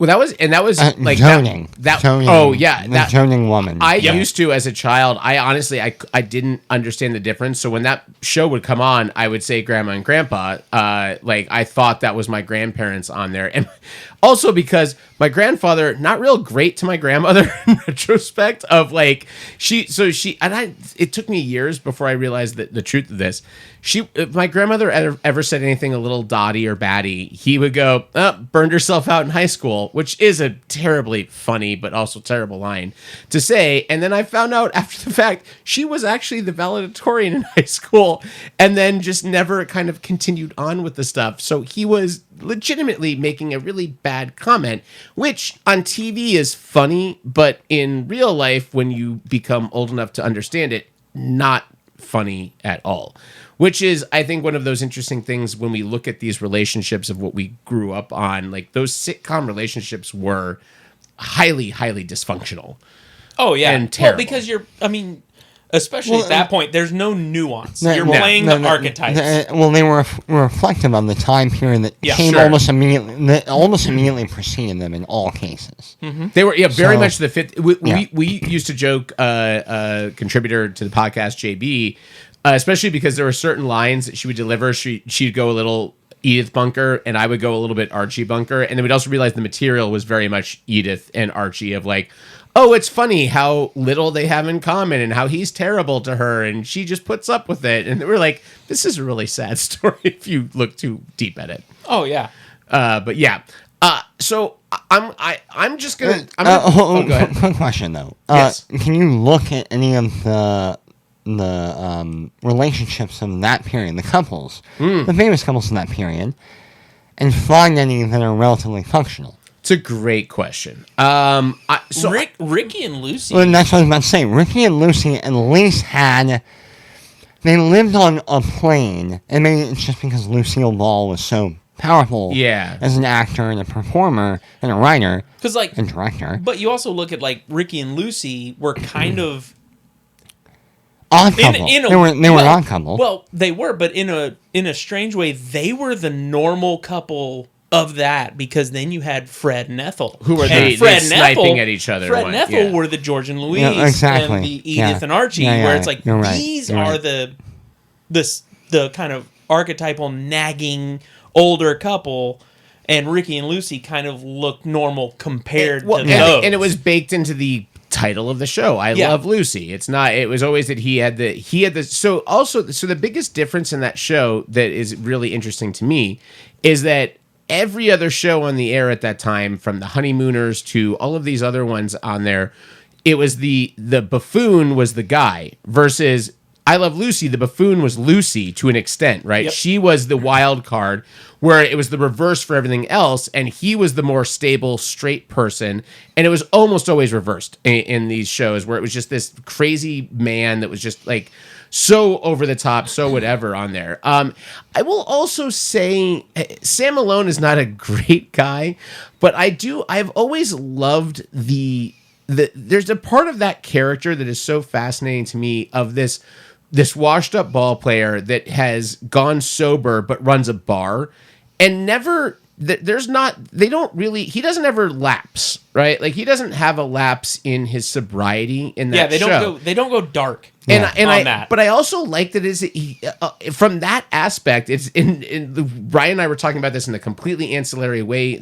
Well, that was like Joning. Joning. Oh yeah, the Joning woman. I used to as a child. I honestly, I didn't understand the difference. So when that show would come on, I would say grandma and grandpa. Like I thought that was my grandparents on there, and also because my grandfather not real great to my grandmother in retrospect of like it took me years before I realized the truth of this. If my grandmother ever said anything a little dotty or batty, he would go, burned herself out in high school, which is a terribly funny but also terrible line to say. And then I found out after the fact, she was actually the valedictorian in high school and then just never kind of continued on with the stuff. So he was legitimately making a really bad comment, which on TV is funny, but in real life, when you become old enough to understand it, not funny at all. Which is, I think, one of those interesting things when we look at these relationships of what we grew up on. Like, those sitcom relationships were highly, highly dysfunctional. Oh, yeah. And terrible. Well, because especially at that point, there's no nuance. You're playing the archetypes. They were reflective of the time period that came almost immediately preceding them in all cases. Mm-hmm. They were very much the fifth. We used to joke, contributor to the podcast, JB, especially because there were certain lines that she would deliver. She'd go a little Edith Bunker, and I would go a little bit Archie Bunker. And then we'd also realize the material was very much Edith and Archie of like, oh, it's funny how little they have in common and how he's terrible to her and she just puts up with it. And we're like, this is a really sad story if you look too deep at it. Oh, yeah. But yeah. So I'm just going to... go ahead. Quick question, though. Yes. Can you look at any of the relationships in that period, the couples, the famous couples in that period, and find any that are relatively functional? It's a great question. Ricky and Lucy. Well, that's what I was about to say. Ricky and Lucy at least they lived on a plane, and maybe it's just because Lucille Ball was so powerful as an actor and a performer and a writer and director. But you also look at like Ricky and Lucy were kind of odd couple. They were an odd couple. Well, they were, but in a strange way, they were the normal couple of that, because then you had Fred and Ethel, who were sniping at each other. Fred and Ethel were the George and Louise, exactly. and the Edith and Archie, where it's like these are the kind of archetypal nagging older couple, and Ricky and Lucy kind of look normal compared to those. And it was baked into the title of the show. I love Lucy. It's not. It was always that he had the. So the biggest difference in that show that is really interesting to me is that every other show on the air at that time, from the Honeymooners to all of these other ones on there, it was the buffoon was the guy, versus I Love Lucy, the buffoon was Lucy to an extent, right? Yep. She was the wild card, where it was the reverse for everything else, and he was the more stable, straight person. And it was almost always reversed in these shows, where it was just this crazy man that was just like so over the top, so whatever on there. I will also say Sam Malone is not a great guy, but I've always loved there's a part of that character that is so fascinating to me, of this washed up ball player that has gone sober but runs a bar and never he doesn't ever lapse, right? Like, he doesn't have a lapse in his sobriety in that show. They don't go dark. But I also like that from that aspect. It's in Ryan and I were talking about this in a completely ancillary way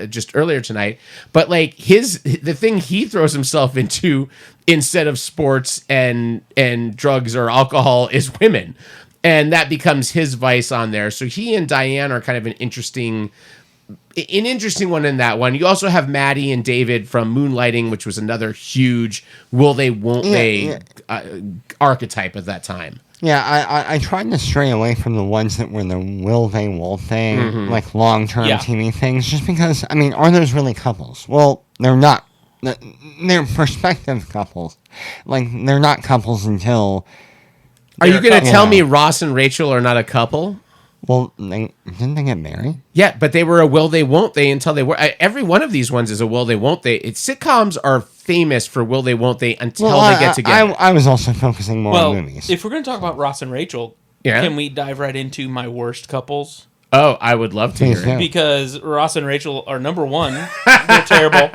just earlier tonight. But like the thing he throws himself into instead of sports and drugs or alcohol is women, and that becomes his vice on there. So he and Diane are kind of an interesting one in that one. You also have Maddie and David from Moonlighting, which was another huge will they, won't they archetype at that time. Yeah, I tried to stray away from the ones that were the will they, won't they, like long-term TV things, just because, I mean, are those really couples? Well, they're not. They're prospective couples. Like, they're not couples until... Are you going to tell me Ross and Rachel are not a couple? Well, didn't they get married? Yeah, but they were a will they, won't they until they were. Every one of these ones is a will they, won't they. Sitcoms are famous for will they, won't they until they get together. I was also focusing more on movies. If we're going to talk about Ross and Rachel, can we dive right into my worst couples Oh, I would love to hear it. Because Ross and Rachel are number one. They're terrible.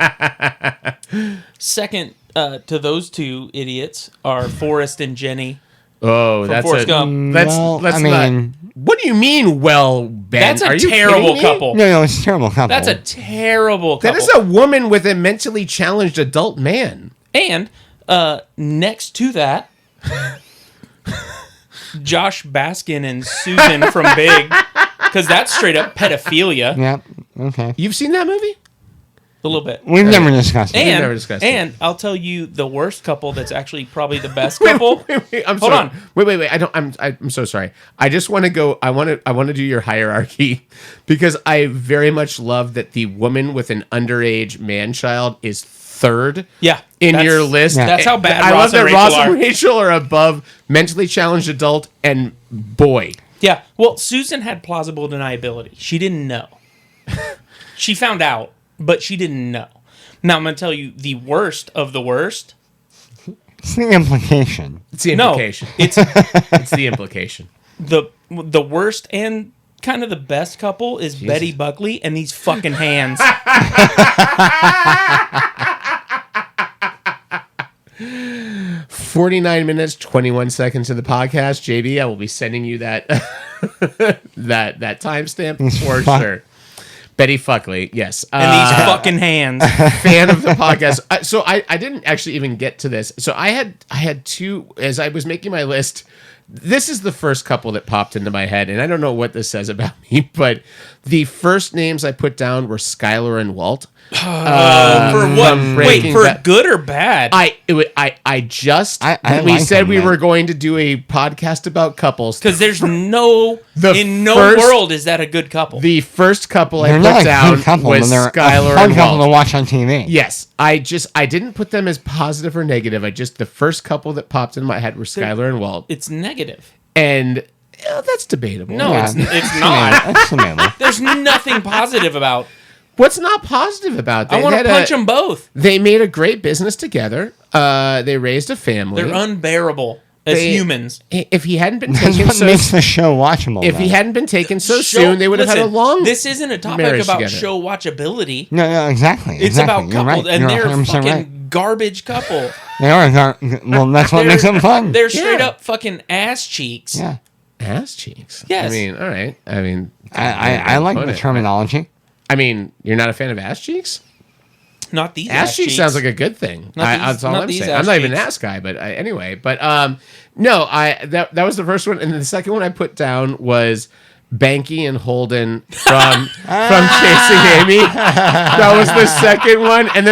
Second to those two idiots are Forrest and Jenny. Oh, that's Forrest Gump. Let's not. What do you mean? Well, Ben, That's a are you terrible kidding me? couple. No, it's a terrible couple. That's a terrible couple. That is a woman with a mentally challenged adult man. And next to that, Josh Baskin and Susan from Big, because that's straight up pedophilia. Yep. Okay. You've seen that movie? A little bit. We've never discussed it. And I'll tell you the worst couple that's actually probably the best couple. Wait, I'm Hold sorry. on. Wait. I'm so sorry. I just want to go. I want to do your hierarchy because I very much love that the woman with an underage man child is third. Yeah, in your list. Yeah. That's how bad I Ross love that and Ross Rachel and are. Rachel are above mentally challenged adult and boy. Yeah. Well, Susan had plausible deniability. She didn't know. She found out, but she didn't know. Now I'm going to tell you the worst of the worst. It's the implication. It's the implication. No, it's it's the implication. The worst and kind of the best couple is Betty Buckley and these fucking hands. 49 minutes, 21 seconds of the podcast. JB, I will be sending you that that timestamp for sure. Betty Fuckley, yes. And these fucking hands. Fan of the podcast. So I didn't actually even get to this. So I had two, as I was making my list, this is the first couple that popped into my head, and I don't know what this says about me, but the first names I put down were Skylar and Walt. For what? Wait, for good or bad? We like said them, we man. were going to do a podcast about couples. Because there's no first- world is that a good couple. The first couple They're I not put a down good couple, was but they're Skylar a fun and couple Walt. to watch on TV. Yes, I didn't put them as positive or negative. The first couple that popped in my head were Skylar and Walt. It's negative. And that's debatable. No, Yeah. it's not. That's debatable. There's nothing positive about. What's not positive about that? I want to punch them both. They made a great business together. They raised a family. They're unbearable as humans. If he hadn't been That's taken what makes the show watchable. if he though. hadn't been taken so Show- soon, they would have had a listen, long. This isn't a topic marriage about together. show watchability. No, exactly. It's exactly. about You're couples, right. and You're they're 100% fucking right. garbage couple. They are. Well, that's what makes them fun. They're straight Yeah. up fucking ass cheeks. Yeah. Ass cheeks. Yes. I mean, all right. I mean, I like put the it. terminology. I mean, you're not a fan of ass cheeks? Not these Ass cheeks sounds like a good thing. That's all not I'm these saying. ass I'm not even an cheeks. ass guy, but anyway. But no, that was the first one, and the second one I put down was Banky and Holden from Chasing Amy. That was the second one, and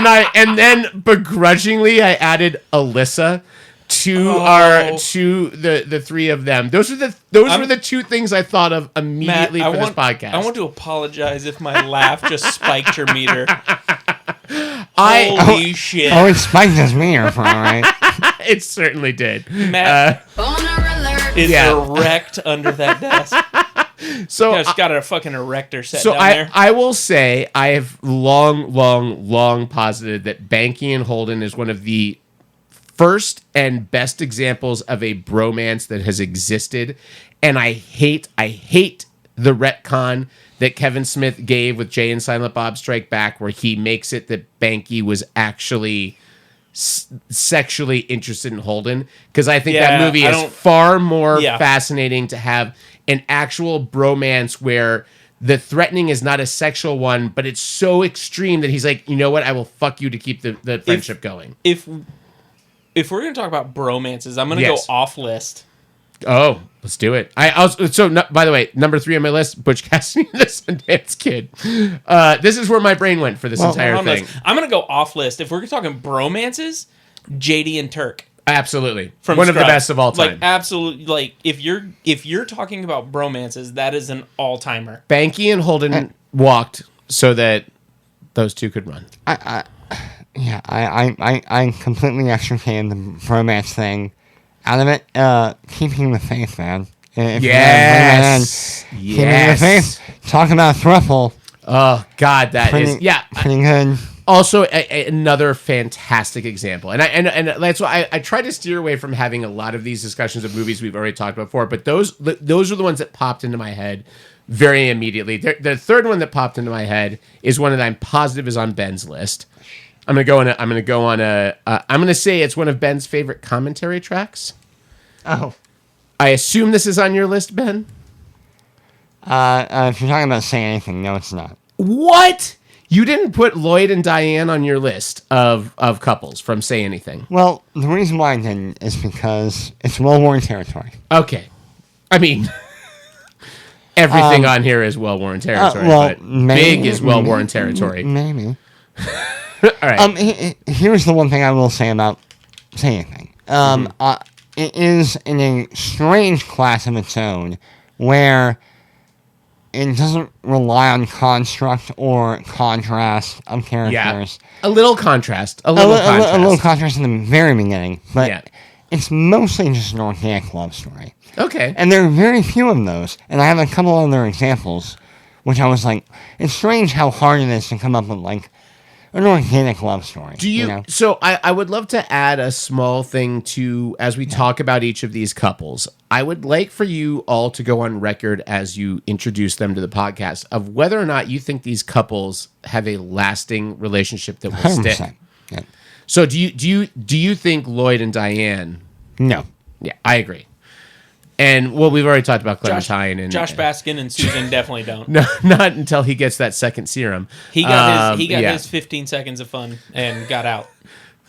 then begrudgingly I added Alyssa to the three of them. Those were the two things I thought of immediately Matt, for this podcast. I want to apologize if my laugh just spiked your meter. Holy shit. Oh, it spiked his meter for all right. It certainly did. Matt is yeah. erect under that desk. So It's got a fucking erector set So down there. I will say I have long posited that Banky and Holden is one of the first and best examples of a bromance that has existed, and I hate the retcon that Kevin Smith gave with Jay and Silent Bob Strike Back, where he makes it that Banky was actually sexually interested in Holden, because I think that movie is far more fascinating to have an actual bromance where the threatening is not a sexual one, but it's so extreme that he's like, you know what, I will fuck you to keep the friendship going. If we're gonna talk about bromances, I'm gonna go off list. Oh, let's do it. By the way, number 3 on my list, Butch Cassidy and the Sundance Kid. This is where my brain went for this entire thing. I'm gonna go off list. If we're talking bromances, JD and Turk. Absolutely. From one of the Scrubs. best of all time. Like absolutely, like if you're talking about bromances, that is an all timer. Banky and Holden walked so that those two could run. I completely extricated the bromance thing out of it. Keeping the faith, man. If Yes. Keeping the faith. Talking about thruple. Oh God, pretty good. Also, another fantastic example, and that's why I try to steer away from having a lot of these discussions of movies we've already talked about before. But those are the ones that popped into my head very immediately. The third one that popped into my head is one that I'm positive is on Ben's list. I'm gonna say it's one of Ben's favorite commentary tracks. Oh. I assume this is on your list, Ben? If you're talking about Say Anything, no, it's not. What? You didn't put Lloyd and Diane on your list of couples from Say Anything. Well, the reason why I didn't is because it's well-worn territory. Okay. I mean, everything on here is well-worn territory, but Big is well-worn territory. Maybe. All right. Here's the one thing I will say about Say Anything. It is in a strange class of its own where it doesn't rely on construct or contrast of characters. Yeah. A little contrast. A little contrast in the very beginning, but it's mostly just an organic love story. Okay. And there are very few of those, and I have a couple other examples, which I was like, it's strange how hard it is to come up with, like, an organic love story. Do you know? So I would love to add a small thing to, as we talk about each of these couples, I would like for you all to go on record as you introduce them to the podcast of whether or not you think these couples have a lasting relationship that will 100%. stick. Yeah. So do you think Lloyd and Diane? No. Yeah, I agree. And well, we've already talked about Clementine and Josh Baskin and Susan definitely don't. No, not until he gets that second serum. He got his 15 seconds of fun and got out.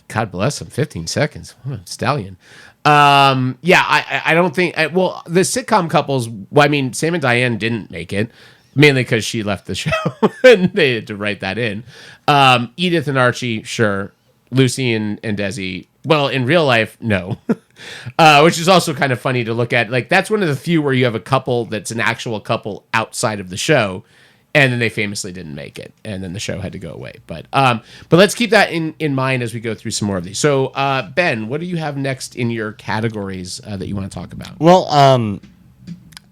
God bless him. 15 seconds. What a stallion. I don't think. Well, the sitcom couples. Well, I mean, Sam and Diane didn't make it mainly because she left the show and they had to write that in. Edith and Archie, sure. Lucy and Desi. Well, in real life, no. Which is also kind of funny to look at. Like, that's one of the few where you have a couple that's an actual couple outside of the show, and then they famously didn't make it, and then the show had to go away. But let's keep that in mind as we go through some more of these. So, Ben, what do you have next in your categories that you want to talk about? Well,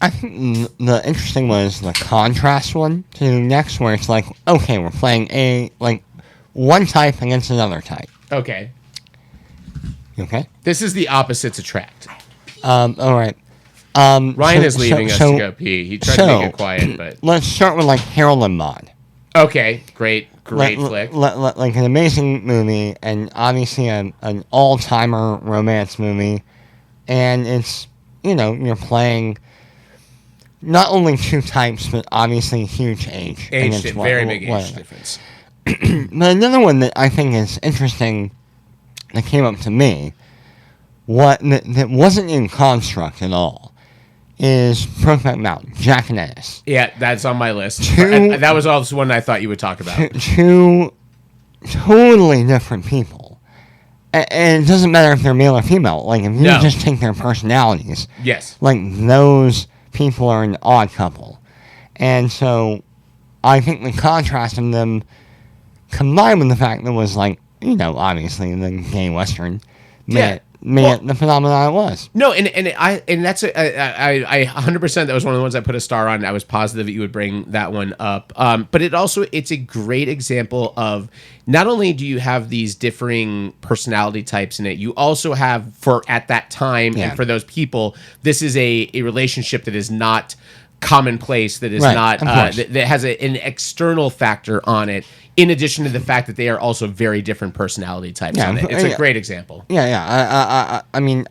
I think the interesting was the contrast one to next, where it's like, okay, we're playing one type against another type. Okay. Okay. This is the opposites attract. All right. Ryan is leaving us to go pee. He tried to make it quiet, but let's start with like Harold and Maude. Okay, great flick. Like an amazing movie, and obviously an all-timer romance movie, and it's you're playing not only two types, but obviously huge age. Very big age difference. But another one that I think is interesting that came up to me, that wasn't in construct at all, is Brokeback Mountain, Jack and Ennis. Yeah, that's on my list. That was also one I thought you would talk about. Two totally different people. And it doesn't matter if they're male or female. Like, if you just take their personalities, yes, like those people are an odd couple. And so I think the contrast in them, combined with the fact that it was like, obviously the gay western, made it the phenomenon it was. No, and that's I 100%. That was one of the ones I put a star on. I was positive that you would bring that one up. But it's a great example of not only do you have these differing personality types in it, you also have at that time and for those people, this is a relationship that is not commonplace, that is not that has an external factor on it, in addition to the fact that they are also very different personality types on it. It's a great example. I mean,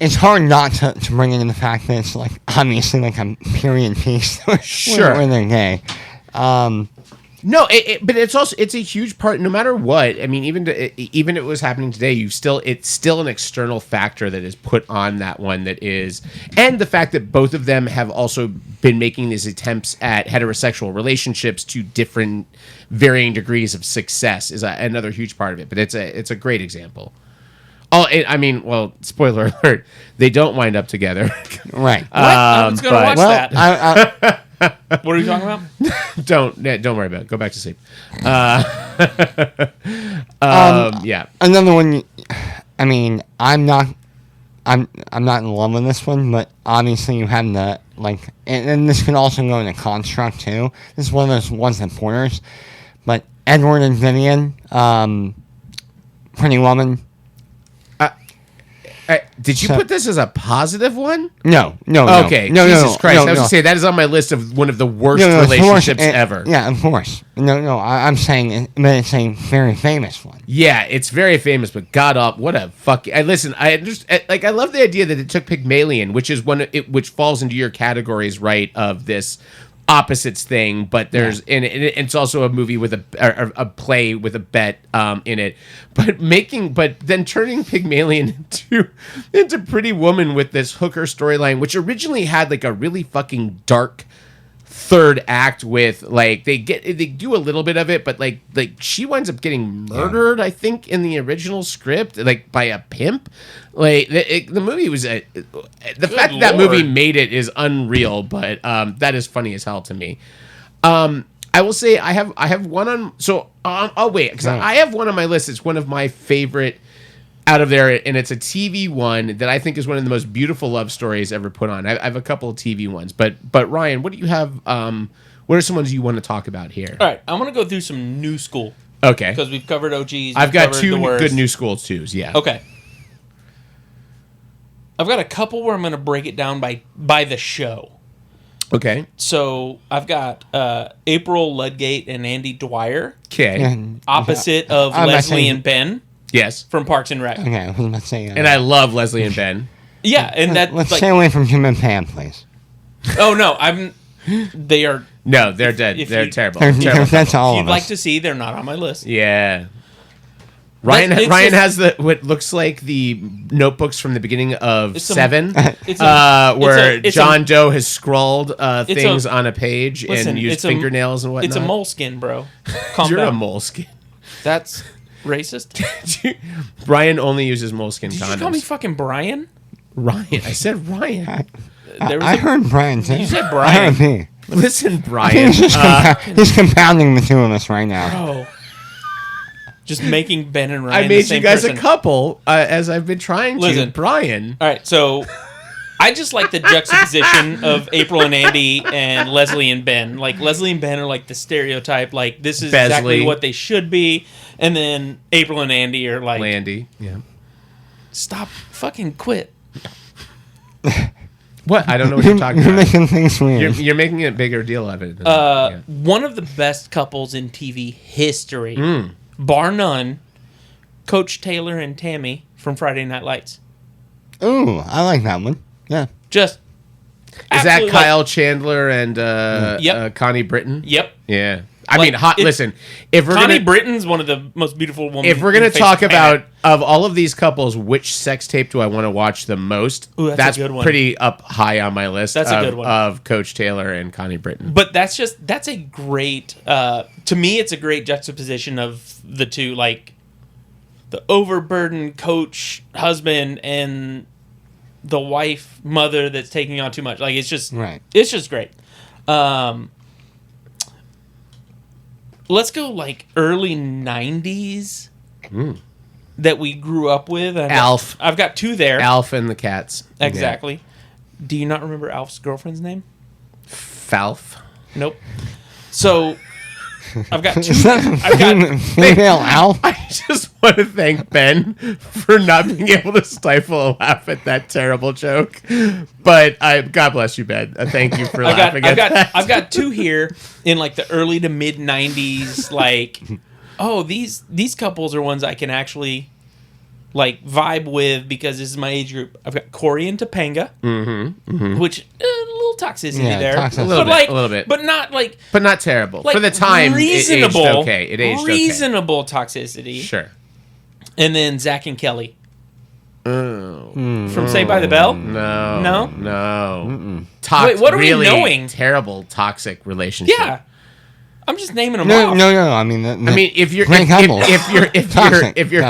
it's hard not to bring in the fact that it's like obviously like a period piece sure when they're gay. No, but it's a huge part. No matter what, I mean, even if it was happening today, it's still an external factor that is put on that one that is, and the fact that both of them have also been making these attempts at heterosexual relationships to different, varying degrees of success is another huge part of it. But it's a great example. Spoiler alert: they don't wind up together. Right. I was going to watch that. What are you talking about? Don't worry about it. Go back to sleep. Yeah. Another one. I mean, I'm not in love with this one, but obviously you have the and this can also go into construct too. This is one of those ones that borders, but Edward and Vivian, Pretty Woman. Did you put this as a positive one? No. Okay, no, Jesus Christ. I was no. going to say, that is on my list of one of the worst relationships ever. Yeah, of course. No, I'm saying it's a very famous one. Yeah, it's very famous, but God, what a fuck! I love the idea that it took Pygmalion, which is which falls into your categories, right? Of this opposites thing, but there's and it's also a movie with a play with a bet in it, but then turning Pygmalion into Pretty Woman with this hooker storyline, which originally had like a really fucking dark third act with like they do a little bit of it, but like she winds up getting murdered, I think, in the original script, like by a pimp. Like the movie was the fact that movie made it is unreal, but that is funny as hell to me. I will say I have one on. So I'll wait because I have one on my list. It's one of my favorite out of there, and it's a TV one that I think is one of the most beautiful love stories ever put on. I have a couple of TV ones, but Ryan, what do you have? What are some ones you want to talk about here? All right, I want to go through some new school. Okay, because we've covered OGs. I've got two good new school twos. Yeah. Okay. I've got a couple where I'm going to break it down by the show. Okay. So I've got April Ludgate and Andy Dwyer. Okay. Opposite of Leslie and Ben. Yes. From Parks and Rec. Okay, I was about to say. And I love Leslie and Ben. Yeah, and let's stay away from Jim and Pam, please. Oh no, they are. No, they're dead. They're terrible. That's all if of you'd us. like to see, they're not on my list. Yeah. Ryan has what looks like the notebooks from the beginning of Seven, where John Doe has scrawled things on a page and used fingernails and whatnot. It's a moleskin, bro. Calm You're down. a moleskin. That's racist. Brian only uses moleskin condoms. Did you call me fucking Brian? Ryan. I said Ryan. I heard Brian too. You said Brian. I heard me. Listen, Brian. He's compounding the two of us right now. Bro. Just making Ben and Ryan I made the same you guys person. a couple, as I've been trying to. Listen, Brian. All right, so I just like the juxtaposition of April and Andy and Leslie and Ben. Like, Leslie and Ben are like the stereotype, like, this is exactly what they should be. And then April and Andy are like... Landy, yeah. Stop, fucking quit. What? I don't know what you're talking You're about. making things weird. You're making a bigger deal of it. One of the best couples in TV history, bar none, Coach Taylor and Tammy from Friday Night Lights. Ooh, I like that one. Yeah. Just is that Kyle Chandler and Connie Britton? Yep. Yeah. I mean, listen, if we're Connie Britton's one of the most beautiful women. If we're gonna talk about of all of these couples, which sex tape do I want to watch the most? Ooh, that's a good one. Pretty up high on my list. That's a good one of Coach Taylor and Connie Britton. But that's a great. To me, it's a great juxtaposition of the two, like the overburdened coach husband and the wife mother that's taking on too much. Like, it's just right. It's just great. Let's go like early 90s that we grew up with. Alf. I've got two there. Alf and the Cats. Exactly. Yeah. Do you not remember Alf's girlfriend's name? Falf. Nope. So I've got two. Female Alf. I just want to thank Ben for not being able to stifle a laugh at that terrible joke. But God bless you, Ben. Thank you for laughing at that. I've got two here in like the early to mid 90s. Like, oh, these couples are ones I can actually like vibe with because this is my age group. I've got Corey and Topanga, which a little toxicity there, a little bit, but not like, but not terrible like for the time. Reasonable, it aged okay. It aged reasonable toxicity. Sure. And then Zach and Kelly. From Saved by the Bell? No. Wait, what are we really knowing? Terrible, toxic relationship. Yeah. I'm just naming them No. off. I mean, if your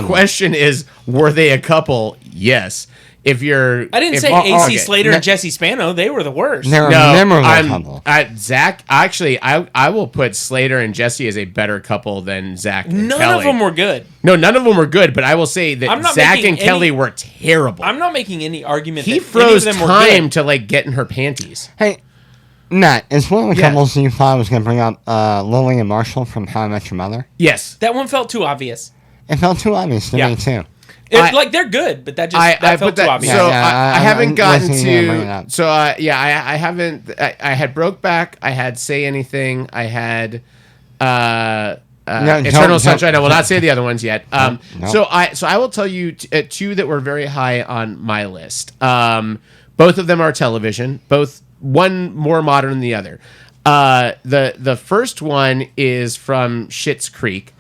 question is, were they a couple? Yes. I didn't say AC Slater and Jesse Spano. They were the worst. They're a memorable couple. Zach, actually, I will put Slater and Jesse as a better couple than Zach and Kelly. None of them were good. No, none of them were good, but I will say that Zach and Kelly were terrible. I'm not making any argument He that froze any of them were time good. to, like, get in her panties. Hey, Matt, is one of the couples you thought I was going to bring up Lily and Marshall from How I Met Your Mother? Yes. That one felt too obvious. It felt too obvious to me, too. Like they're good, but that felt too obvious. So Yeah, I haven't gotten listening to bring it up. to. So I haven't. I had Brokeback. I had Say Anything. I had Eternal Sunshine. I will not say the other ones yet. No. So I will tell you two that were very high on my list. Both of them are television. Both one more modern than the other. The first one is from Schitt's Creek.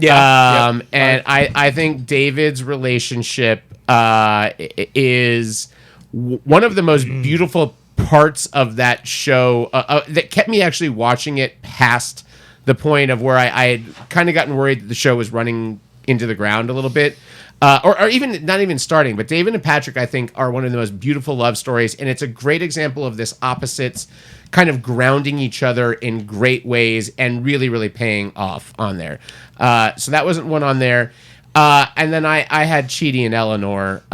Yeah. And I think David's relationship is one of the most beautiful parts of that show that kept me actually watching it past the point of where I had kind of gotten worried that the show was running into the ground a little bit. Or even not even starting, but David and Patrick, I think, are one of the most beautiful love stories, and it's a great example of this opposites kind of grounding each other in great ways and really, really paying off on there. So that wasn't one on there. And then I had Chidi and Eleanor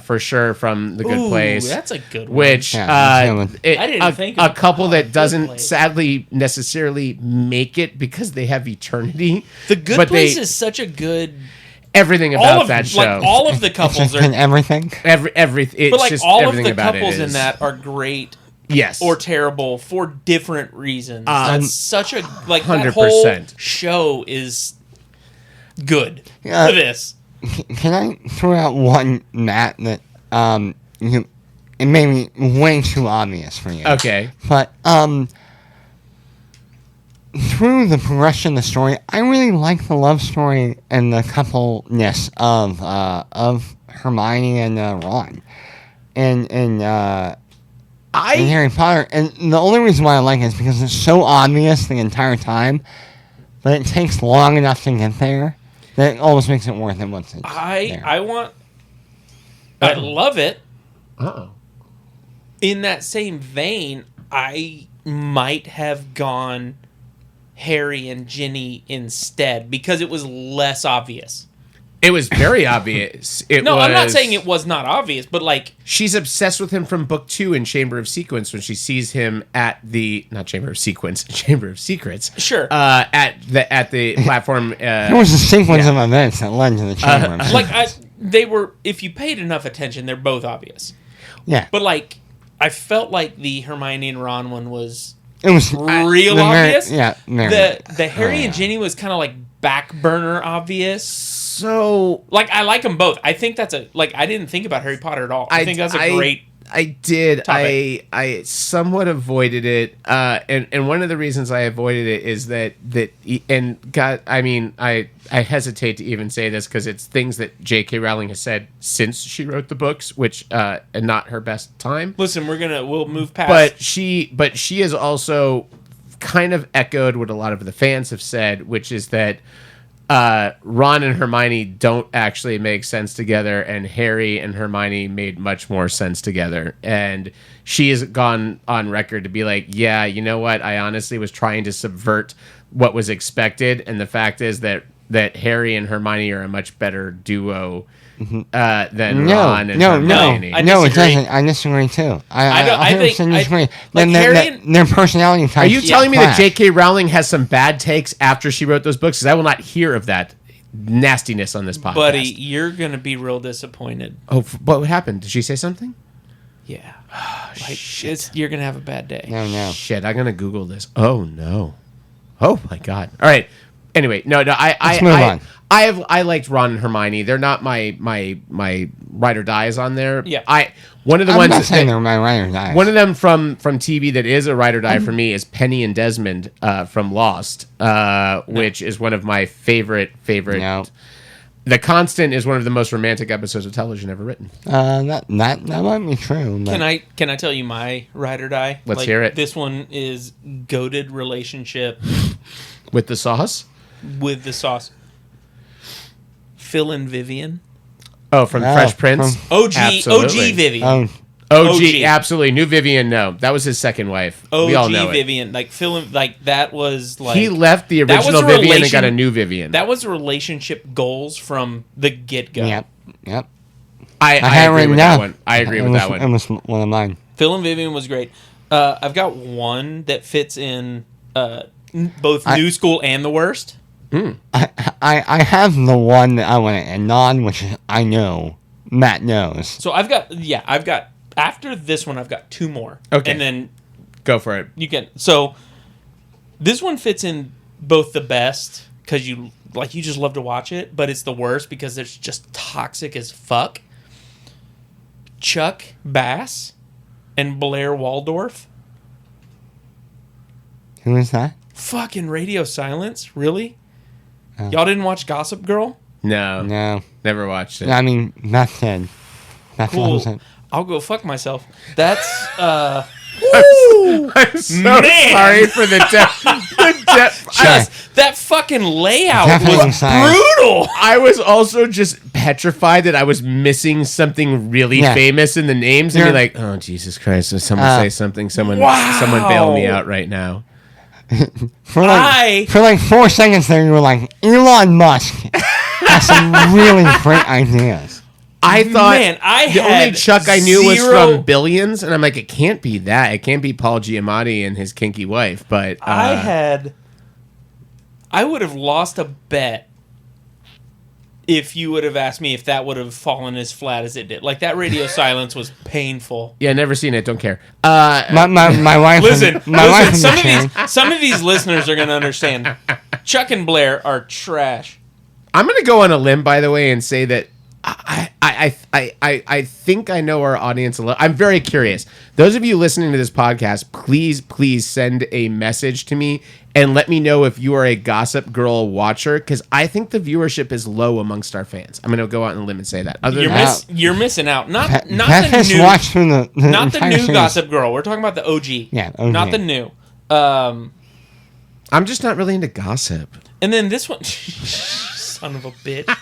for sure from The Good Place. That's a good one. Which I didn't think a of couple The that Good doesn't Place. sadly necessarily make it because they have eternity. The Good but Place is such a good. Everything about that show. Like all of the couples And are. everything. It's But like just all of everything the about couples it in is, that are great yes or terrible for different reasons. That's such a that 100%. whole show is good Yeah. for this. Can I throw out one, Matt, that it may be way too obvious for you. Okay. But through the progression of the story, I really like the love story and the coupleness of Hermione and Ron, and Harry Potter. And the only reason why I like it is because it's so obvious the entire time, but it takes long enough to get there that it almost makes it worth it once it's there. I love it. Uh-oh. In that same vein, I might have gone Harry and Ginny instead because it was less obvious. It was very obvious. I'm not saying it was not obvious, but like she's obsessed with him from book 2 in Chamber of Sequence when she sees him at the not Chamber of Sequence, Chamber of Secrets. Sure. At the platform. There was a sequence of events that led to the chamber. they were. If you paid enough attention, they're both obvious. Yeah. But like, I felt like the Hermione and Ron one was. It was real obvious. The Harry yeah. and Ginny was kind of like back burner obvious. So like I like them both. I think that's I didn't think about Harry Potter at all. I think that's a great. I did. Topic. I somewhat avoided it, and one of the reasons I avoided it is that God, I mean, I hesitate to even say this because it's things that J.K. Rowling has said since she wrote the books, which not her best time. Listen, we'll move past. But she has also kind of echoed what a lot of the fans have said, which is that Ron and Hermione don't actually make sense together, and Harry and Hermione made much more sense together. And she has gone on record to be like, yeah, you know what? I honestly was trying to subvert what was expected, and the fact is that Harry and Hermione are a much better duo than Ron and Hermione. No, it doesn't. I disagree too. I disagree. Like their personality types. Are you telling me that J.K. Rowling has some bad takes after she wrote those books? Because I will not hear of that nastiness on this podcast. Buddy, you're gonna be real disappointed. Oh, what happened? Did she say something? Yeah. You're gonna have a bad day. No. Shit, I'm gonna Google this. Oh no. Oh my god. All right. Anyway, no. Let's move on. I liked Ron and Hermione. They're not my ride or dies on there. Yeah. One of the I'm ones not saying they're my ride or die. One of them from TV that is a ride or die for me is Penny and Desmond from Lost, which is one of my favorite. No. The Constant is one of the most romantic episodes of television ever written. That might be true. But Can I tell you my ride or die? Let's hear it. This one is goated relationship With the sauce? with the sauce. Phil and Vivian. Oh, from Fresh Prince? OG Absolutely. Vivian. OG, absolutely. New Vivian, no. That was his second wife. We all know OG Vivian. Like Phil, that was like he left the original Vivian and got a new Vivian. That was relationship goals from the get-go. Yep. I agree with that one. I agree with that one. It was one of mine. Phil and Vivian was great. I've got one that fits in both new school and the worst. I I have the one that I want to end on, which I know Matt knows. So I've got after this one, I've got 2 more. Okay. And then Go for it. you can. So this one fits in both the best because you just love to watch it, but it's the worst because it's just toxic as fuck. Chuck Bass and Blair Waldorf. Who is that? Fucking Radio Silence, really? Y'all didn't watch Gossip Girl? No. No. Never watched it. I mean, Matt did. Matt Cool. loves it. I'll go fuck myself. That's I'm so Man. sorry for the depth. that fucking layout Definitely was sorry. brutal. I was also just petrified that I was missing something really Yeah. famous in the names, and You're- be like, "Oh Jesus Christ!" So someone say something. Someone Wow. bail me out right now. For like 4 seconds there, you were like, Elon Musk has some really great ideas. I thought Man, I the only had Chuck I knew was zero- from Billions, and I'm like, it can't be that. It can't be Paul Giamatti and his kinky wife. But I would have lost a bet if you would have asked me if that would have fallen as flat as it did. Like, that Radio Silence was painful. yeah, never seen it. Don't care. My wife. Listen, my wife some of these listeners are going to understand. Chuck and Blair are trash. I'm going to go on a limb, by the way, and say that I think I know our audience a little. I'm very curious. Those of you listening to this podcast, please send a message to me and let me know if you are a Gossip Girl watcher, because I think the viewership is low amongst our fans. I'm going to go out on a limb and say that. You're missing out. Not Pat the has new, watched through the not the entire new series. Gossip Girl. We're talking about the OG. Yeah, OG. Not the new. I'm just not really into gossip. And then this one, son of a bitch.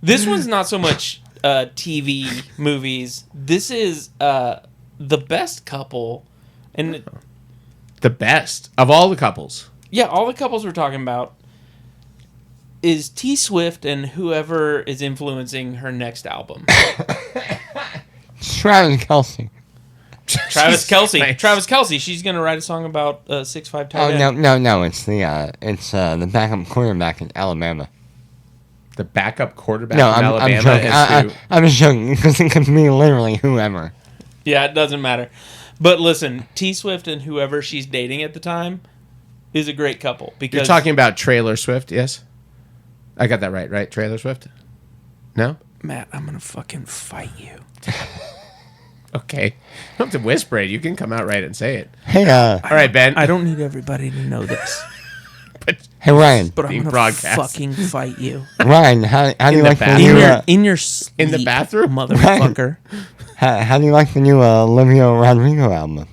This one's not so much TV movies. This is the best couple, and The best of all the couples. yeah, all the couples we're talking about is T Swift and whoever is influencing her next album. Travis Kelce. Travis Kelce. Christ. Travis Kelce. She's gonna write a song about 6'5" tight Oh end. no! It's the backup quarterback in Alabama. The backup quarterback No, from I'm Alabama joking. is who? I'm just joking because it could mean literally whoever. Yeah, it doesn't matter. But listen, T Swift and whoever she's dating at the time is a great couple because You're talking about Taylor Swift, yes? I got that right? Taylor Swift? No? Matt, I'm gonna fucking fight you. Okay. You don't have to whisper it. You can come out right and say it. Hey, All right, Ben. I don't need everybody to know this, hey Ryan. but I'm Being gonna broadcast. fucking fight you Ryan, how do you the like the bathroom? new in your sleep, In the bathroom? motherfucker. how do you like the new Olivia Rodrigo album?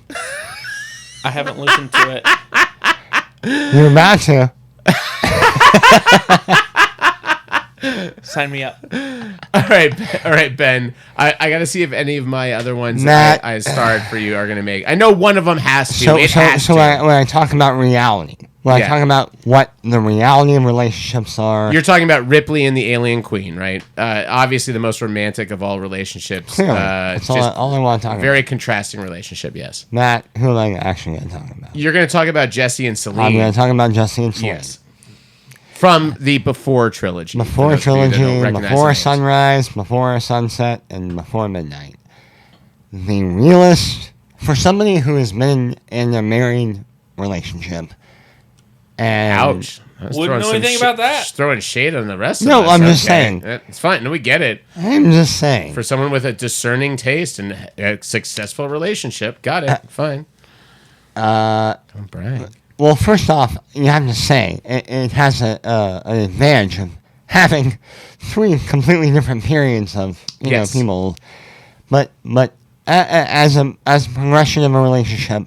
I haven't listened to it. You're about to. Sign me up. All right, Ben. I got to see if any of my other ones Matt. that I starred for you are going to make. I know one of them has to. So it has to. when I talk about reality, when Yeah. I talk about what the reality of relationships are, You're talking about Ripley and the Alien Queen, right? Obviously, the most romantic of all relationships. clearly, that's just all I want to talk very about. contrasting relationship, yes. Matt, who am I actually going to talk about? You're going to talk about Jesse and I'm Celine. going to talk about Jesse and Celine. Yes. From the Before trilogy. Before For those of you that don't trilogy, recognize the before names. sunrise, before sunset, and before midnight. The realist, for somebody who has been in a married relationship, and Ouch. I was Wouldn't throwing know some anything about that. just throwing shade on the rest No, of us. I'm just saying. It's fine. No, we get it. I'm just saying. For someone with a discerning taste and a successful relationship, got it. Fine. Don't brag. Well, first off, you have to say it has an advantage of having 3 completely different periods of Yes. know people, but as a progression of a relationship,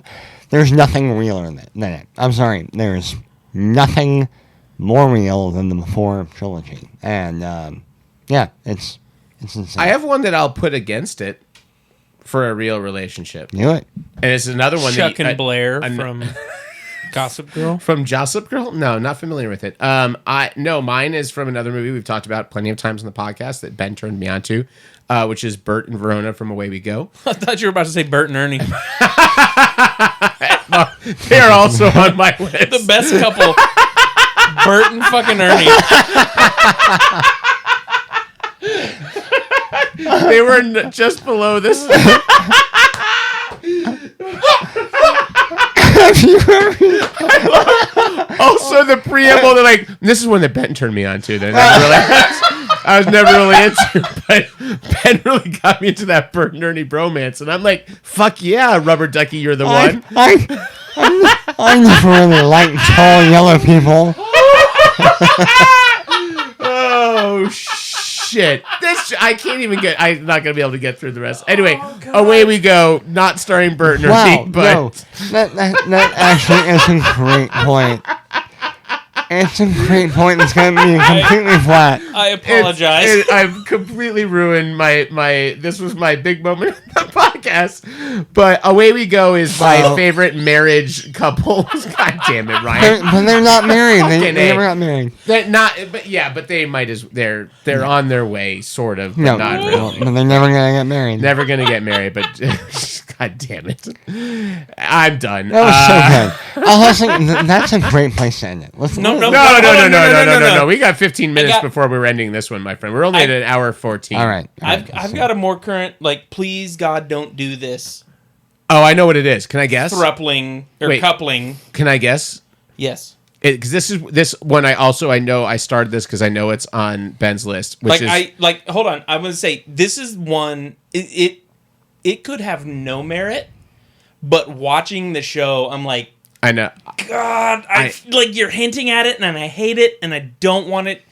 there's nothing realer than it. I'm sorry, there's nothing more real than the Before trilogy, and yeah, it's insane. I have one that I'll put against it for a real relationship. Do it. And it's another one Chuck that and Blair I- from Gossip Girl. From Gossip Girl? No, not familiar with it. Mine is from another movie we've talked about plenty of times on the podcast that Ben turned me on to, which is Bert and Verona from Away We Go. I thought you were about to say Bert and Ernie. They are also on my list. The best couple. Bert and fucking Ernie. They were just below this. Also, the preamble, they're like, this is when the Ben turned me on to. I was never really into, but Ben really got me into that Bert and Ernie bromance, and I'm like, fuck yeah, Rubber Ducky, you're the one. I never really liked tall yellow people. Oh shit! I can't even get. I'm not gonna be able to get through the rest. Anyway, away we go. Not starring Bert and Ernie, but no, that actually is a great point. It's a great point. It's going to be completely flat. I apologize. I've completely ruined my. This was my big moment of the podcast. But Away We Go is my favorite marriage couple. God damn it, Ryan. But they're not married. They never got married. But they might as they're on their way, sort of. But No, not really. but they're never going to get married. Never gonna get married, but God damn it, I'm done. That was so good. Listen, that's a great place to end it. Listen, No. We got 15 minutes before we're ending this one, my friend. We're only at an hour 14. All right. I've got a more current, like, please God don't do this. Oh, I know what it is. Can I guess? Thruppling or coupling. Can I guess? Yes. Because this one I know I started this because I know it's on Ben's list. Which hold on. I'm gonna say this is one. It could have no merit, but watching the show, I'm like, I know. God, like you're hinting at it, and I hate it, and I don't want it.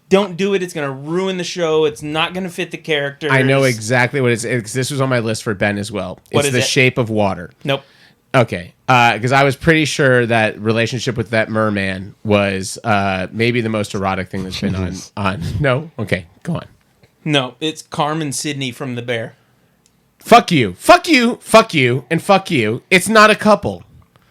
Don't do it. It's gonna ruin the show. It's not gonna fit the characters. I know exactly what it is. This was on my list for Ben as well. It's The Shape of Water. Nope. Okay, because I was pretty sure that relationship with that merman was maybe the most erotic thing that's been on. No? Okay, go on. No, it's Carmen Sydney from The Bear. Fuck you, and fuck you. It's not a couple.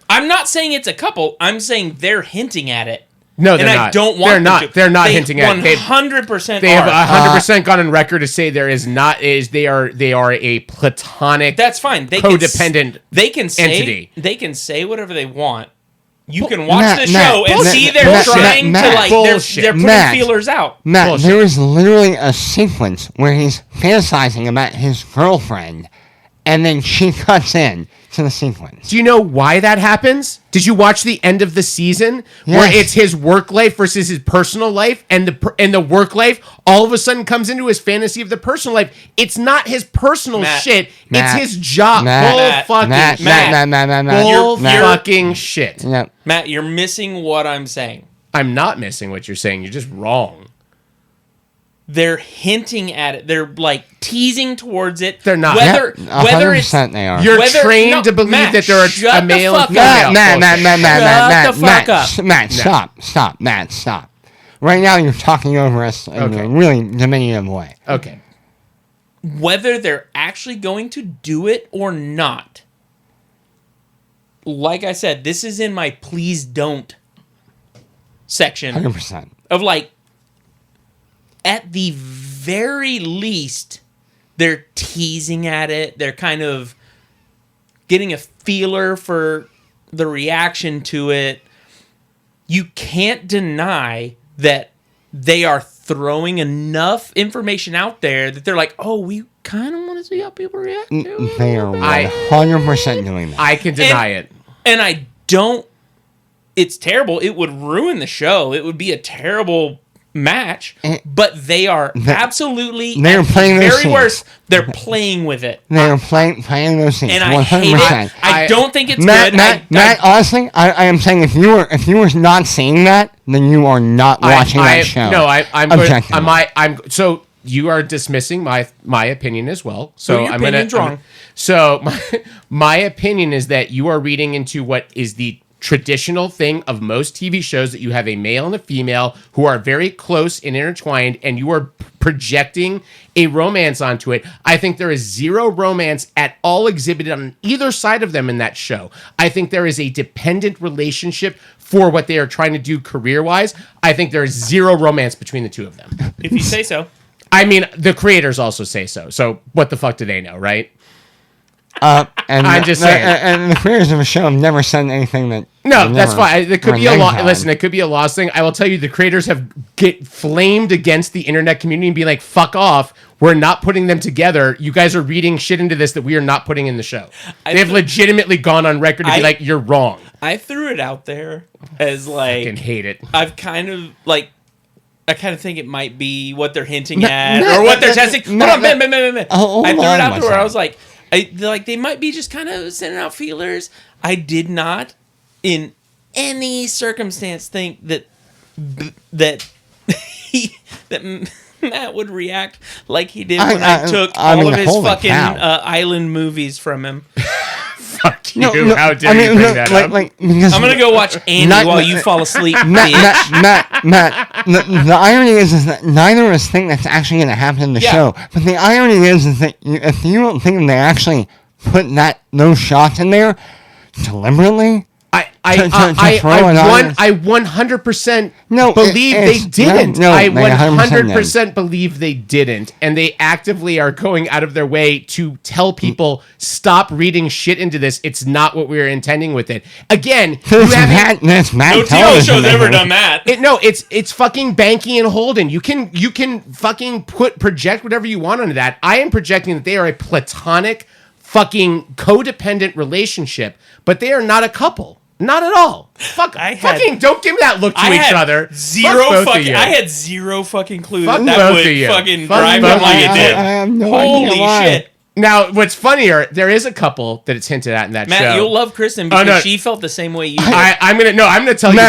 I'm not saying it's a couple. I'm saying they're hinting at it. No, they're not. I don't want them to. They're not hinting at it. 100% They have 100% gone on record to say there is not. They are a platonic. That's fine. They codependent. They can say entity. They can say whatever they want. You can watch the show and see they're trying to like they're putting feelers out. Matt, there is literally a sequence where he's fantasizing about his girlfriend, and then she cuts in to the sequence. Do you know why that happens? Did you watch the end of the season where it's his work life versus his personal life, and the work life all of a sudden comes into his fantasy of the personal life? It's not his personal shit. It's his job. Fucking shit. Yep. Matt, you're missing what I'm saying. I'm not missing what you're saying. You're just wrong. They're hinting at it. They're like teasing towards it. They're not. Whether it's they are. You're trained to believe that there are a male and female. Matt, stop. Matt, stop. Right now you're talking over us in a really diminutive way. Okay. Whether they're actually going to do it or not, like I said, this is in my please don't section 100%. of like, at the very least, they're teasing at it. They're kind of getting a feeler for the reaction to it. You can't deny that they are throwing enough information out there that they're like, oh, we kind of want to see how people react to it. They are 100% doing that. I can deny it. And I don't. It's terrible. It would ruin the show. It would be a terrible match, but they are absolutely. They're playing those very scenes. worst. They're playing with it. They're playing those scenes. And 100%. I hate it. I don't think it's Matt, good. Matt, honestly, I am saying if you were not seeing that, then you are not watching that show. No, I'm so you are dismissing my opinion as well. So your I'm gonna. opinion's wrong. So my opinion is that you are reading into what is the traditional thing of most TV shows, that you have a male and a female who are very close and intertwined, and you are projecting a romance onto it. I think there is zero romance at all exhibited on either side of them in that show. I think there is a dependent relationship for what they are trying to do career-wise. I think there is zero romance between the two of them. If you say so. I mean, the creators also say so. So what the fuck do they know, right? And I'm just saying. And the creators of the show have never said anything that No, that's fine. It could be a loss. Listen, it could be a loss thing. I will tell you, the creators have get flamed against the internet community and be like, "Fuck off! We're not putting them together. You guys are reading shit into this that we are not putting in the show." They've legitimately gone on record to be like, "You're wrong." I threw it out there as like, I fucking hate it. I've kind of like. I kind of think it might be what they're hinting at or what they're testing. Hold on, man. I threw it out there where I was like, they might be just kind of sending out feelers. I did not, in any circumstance, think that Matt would react like he did when I took all of his fucking island movies from him. Fuck you! How dare you bring that up? I'm gonna go watch Andy while you fall asleep, Matt. The irony is that neither of us think that's actually going to happen in the show. But the irony is that if you don't think they actually put those shots in there deliberately, I 100% believe they didn't. I 100% believe they didn't, and they actively are going out of their way to tell people stop reading shit into this. It's not what we were intending with it. Again, no TV show's ever done that. It's fucking Banky and Holden. You can fucking project whatever you want onto that. I am projecting that they are a platonic, fucking codependent relationship, but they are not a couple. Not at all. Fucking don't give me that look to each other. I had zero fucking clue that would fucking drive them like it did. I have no Holy shit. Now, what's funnier, there is a couple that it's hinted at in that show. Matt, you'll love Kristen because she felt the same way you did. I'm gonna tell you.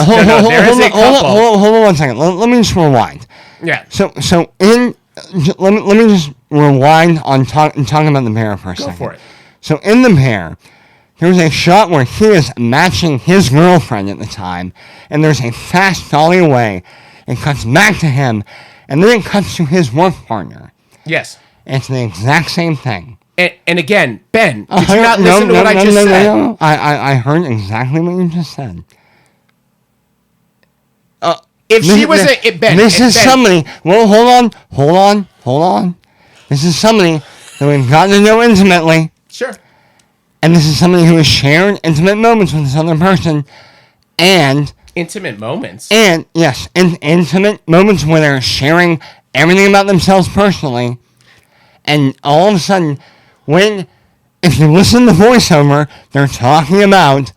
Hold on 1 second. Let me just rewind. Yeah. So let me just rewind on talking about the bear for a second. Go for it. So in the bear, there's a shot where he is matching his girlfriend at the time, and there's a fast dolly away. It cuts back to him, and then it cuts to his work partner. Yes. It's the exact same thing. And again, Ben, did you not listen to what I just said? No. I heard exactly what you just said. If she was Ben, this is somebody. Well, hold on. This is somebody that we've gotten to know intimately. Sure. And this is somebody who has shared intimate moments with this other person, and intimate moments. And yes, intimate moments where they're sharing everything about themselves personally, and all of a sudden, if you listen to the voiceover, they're talking about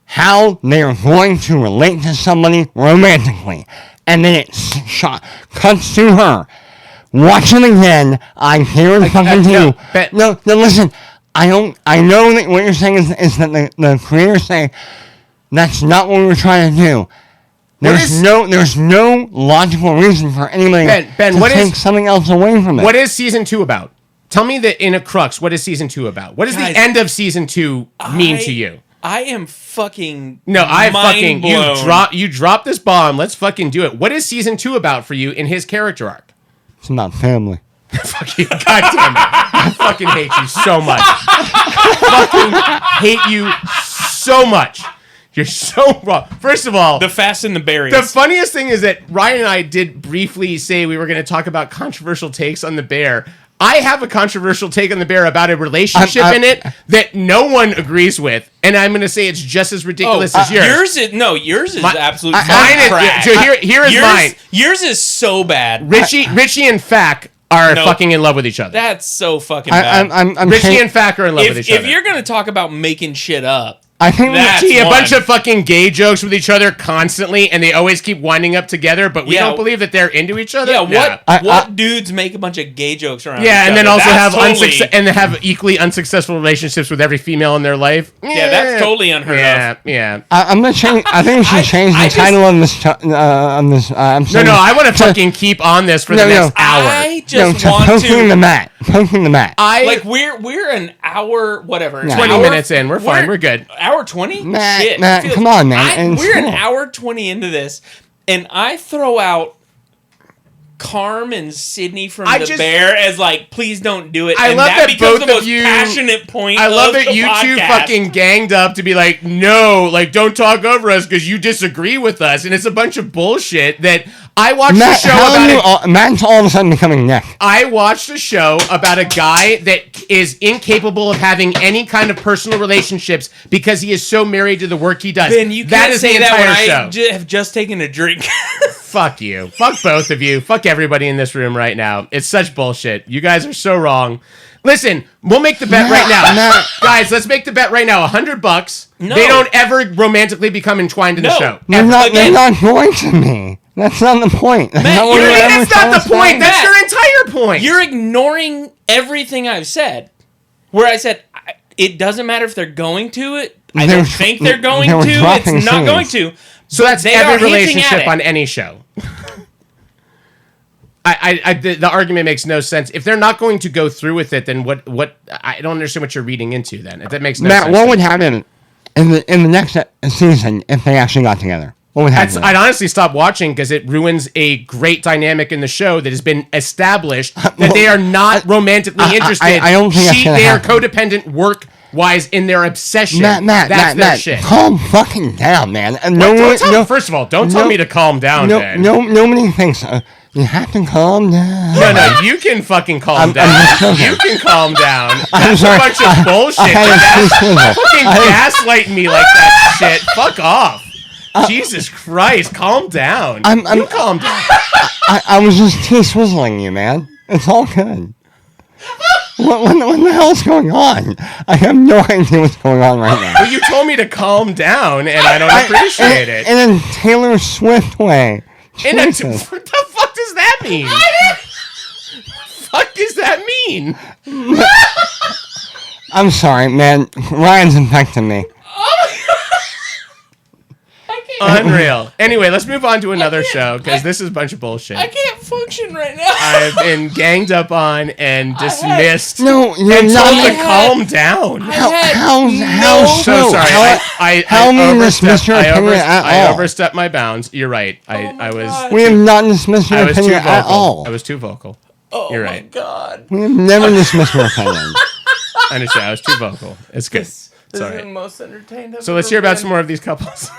how they are going to relate to somebody romantically, and then it cuts to her. Watch it again. I'm here and fucking you. No, listen. I know that what you're saying is that the creators say that's not what we were trying to do. There's no logical reason for anybody to take something else away from it. What is season 2 about? Tell me that in a crux. What is season 2 about? What does the end of season 2 mean to you? I am fucking you dropped this bomb. Let's fucking do it. What is season 2 about for you in his character arc? It's about family. Fuck you. God damn it. I fucking hate you so much. Fucking hate you so much. You're so wrong. First of all, the Fast and the Berries. The funniest thing is that Ryan and I did briefly say we were going to talk about controversial takes on the bear. I have a controversial take on the bear about a relationship in it that no one agrees with, and I'm going to say it's just as ridiculous as yours. Yours is absolutely trash. So here is mine. Yours is so bad. Richie and Fack are fucking in love with each other. That's so fucking bad. Richie and Fack are in love with each other. If you're going to talk about making shit up, I think we see a bunch of fucking gay jokes with each other constantly, and they always keep winding up together, but we don't believe that they're into each other. Yeah, what dudes make a bunch of gay jokes around? Yeah, and then also have equally unsuccessful relationships with every female in their life. Yeah, that's totally unheard of. Yeah. I'm gonna change. I think we should change the title on this. No, I want to fucking keep on this for the next hour. I just want to poking the mat. We're an hour, whatever. 20 minutes in. We're fine. We're good. Hour 20? Matt, come on, man. We're an hour 20 into this, and I throw out Carm and Sydney from I The just- Bear as like, please don't do it. I and love that becomes both the of most you- passionate point. I love of that the you two podcast. fucking ganged up to be like, no, like, don't talk over us because you disagree with us. And it's a bunch of bullshit that I watched the show about. Matt's all of a sudden becoming Nick. I watched a show about a guy that is incapable of having any kind of personal relationships because he is so married to the work he does. Ben, you that can't is say the that entire when show. I have just taken a drink. Fuck you. Fuck both of you. Fuck everybody in this room right now. It's such bullshit. You guys are so wrong. Listen, we'll make the bet right now. Guys, let's make the bet right now. $100. No. They don't ever romantically become entwined in the show. They're not Again. going to me. That's not the point. That's Matt, not what you're you're right. ever That's not trying the to say. point. That's Matt, your entire point. You're ignoring everything I've said. Where I said it doesn't matter if they're going to it. I They don't were- think they're going they were to. dropping It's not scenes. going to. So that's They are every hinting at relationship it. on any show. The argument makes no sense. If they're not going to go through with it, then what? I don't understand what you're reading into. Then that makes no Matt, sense. what to would me. happen in the next season if they actually got together? What would happen? I'd honestly stop watching because it ruins a great dynamic in the show that has been established that they are not romantically interested. I don't think that's gonna they are happen. codependent work-wise in their obsession. Matt, That's their shit. calm fucking down, man. And First of all, don't tell me to calm down, Ben. nobody thinks you have to calm down. No, you can fucking calm I'm down. just joking. You can calm down. I'm That's sorry. a bunch of bullshit. I had a That's swizzle. fucking gaslighting me like that shit. Fuck off. Jesus Christ, calm down. You calm down. I was just T-swizzling you, man. It's all good. What the hell is going on? I have no idea what's going on right now. Well, you told me to calm down, and I don't appreciate it. In a Taylor Swift way. Jesus. What the fuck does that mean? Fuck does that mean? I'm sorry, man. Ryan's infecting me. Unreal. Anyway, let's move on to another show because this is a bunch of bullshit. I can't function right now. I've been ganged up on and dismissed. No, you're and not. told to calm down. How So sorry. How me dismiss your opinion at I all? overstepped my bounds. You're right. I was. We have not dismissed I your was too opinion at vocal. all. I was too vocal. Oh You're my right. god. We have never dismissed your opinion. I understand. I was too vocal. It's good. This Sorry. is the most entertained I've So let's ever hear about been. some more of these couples.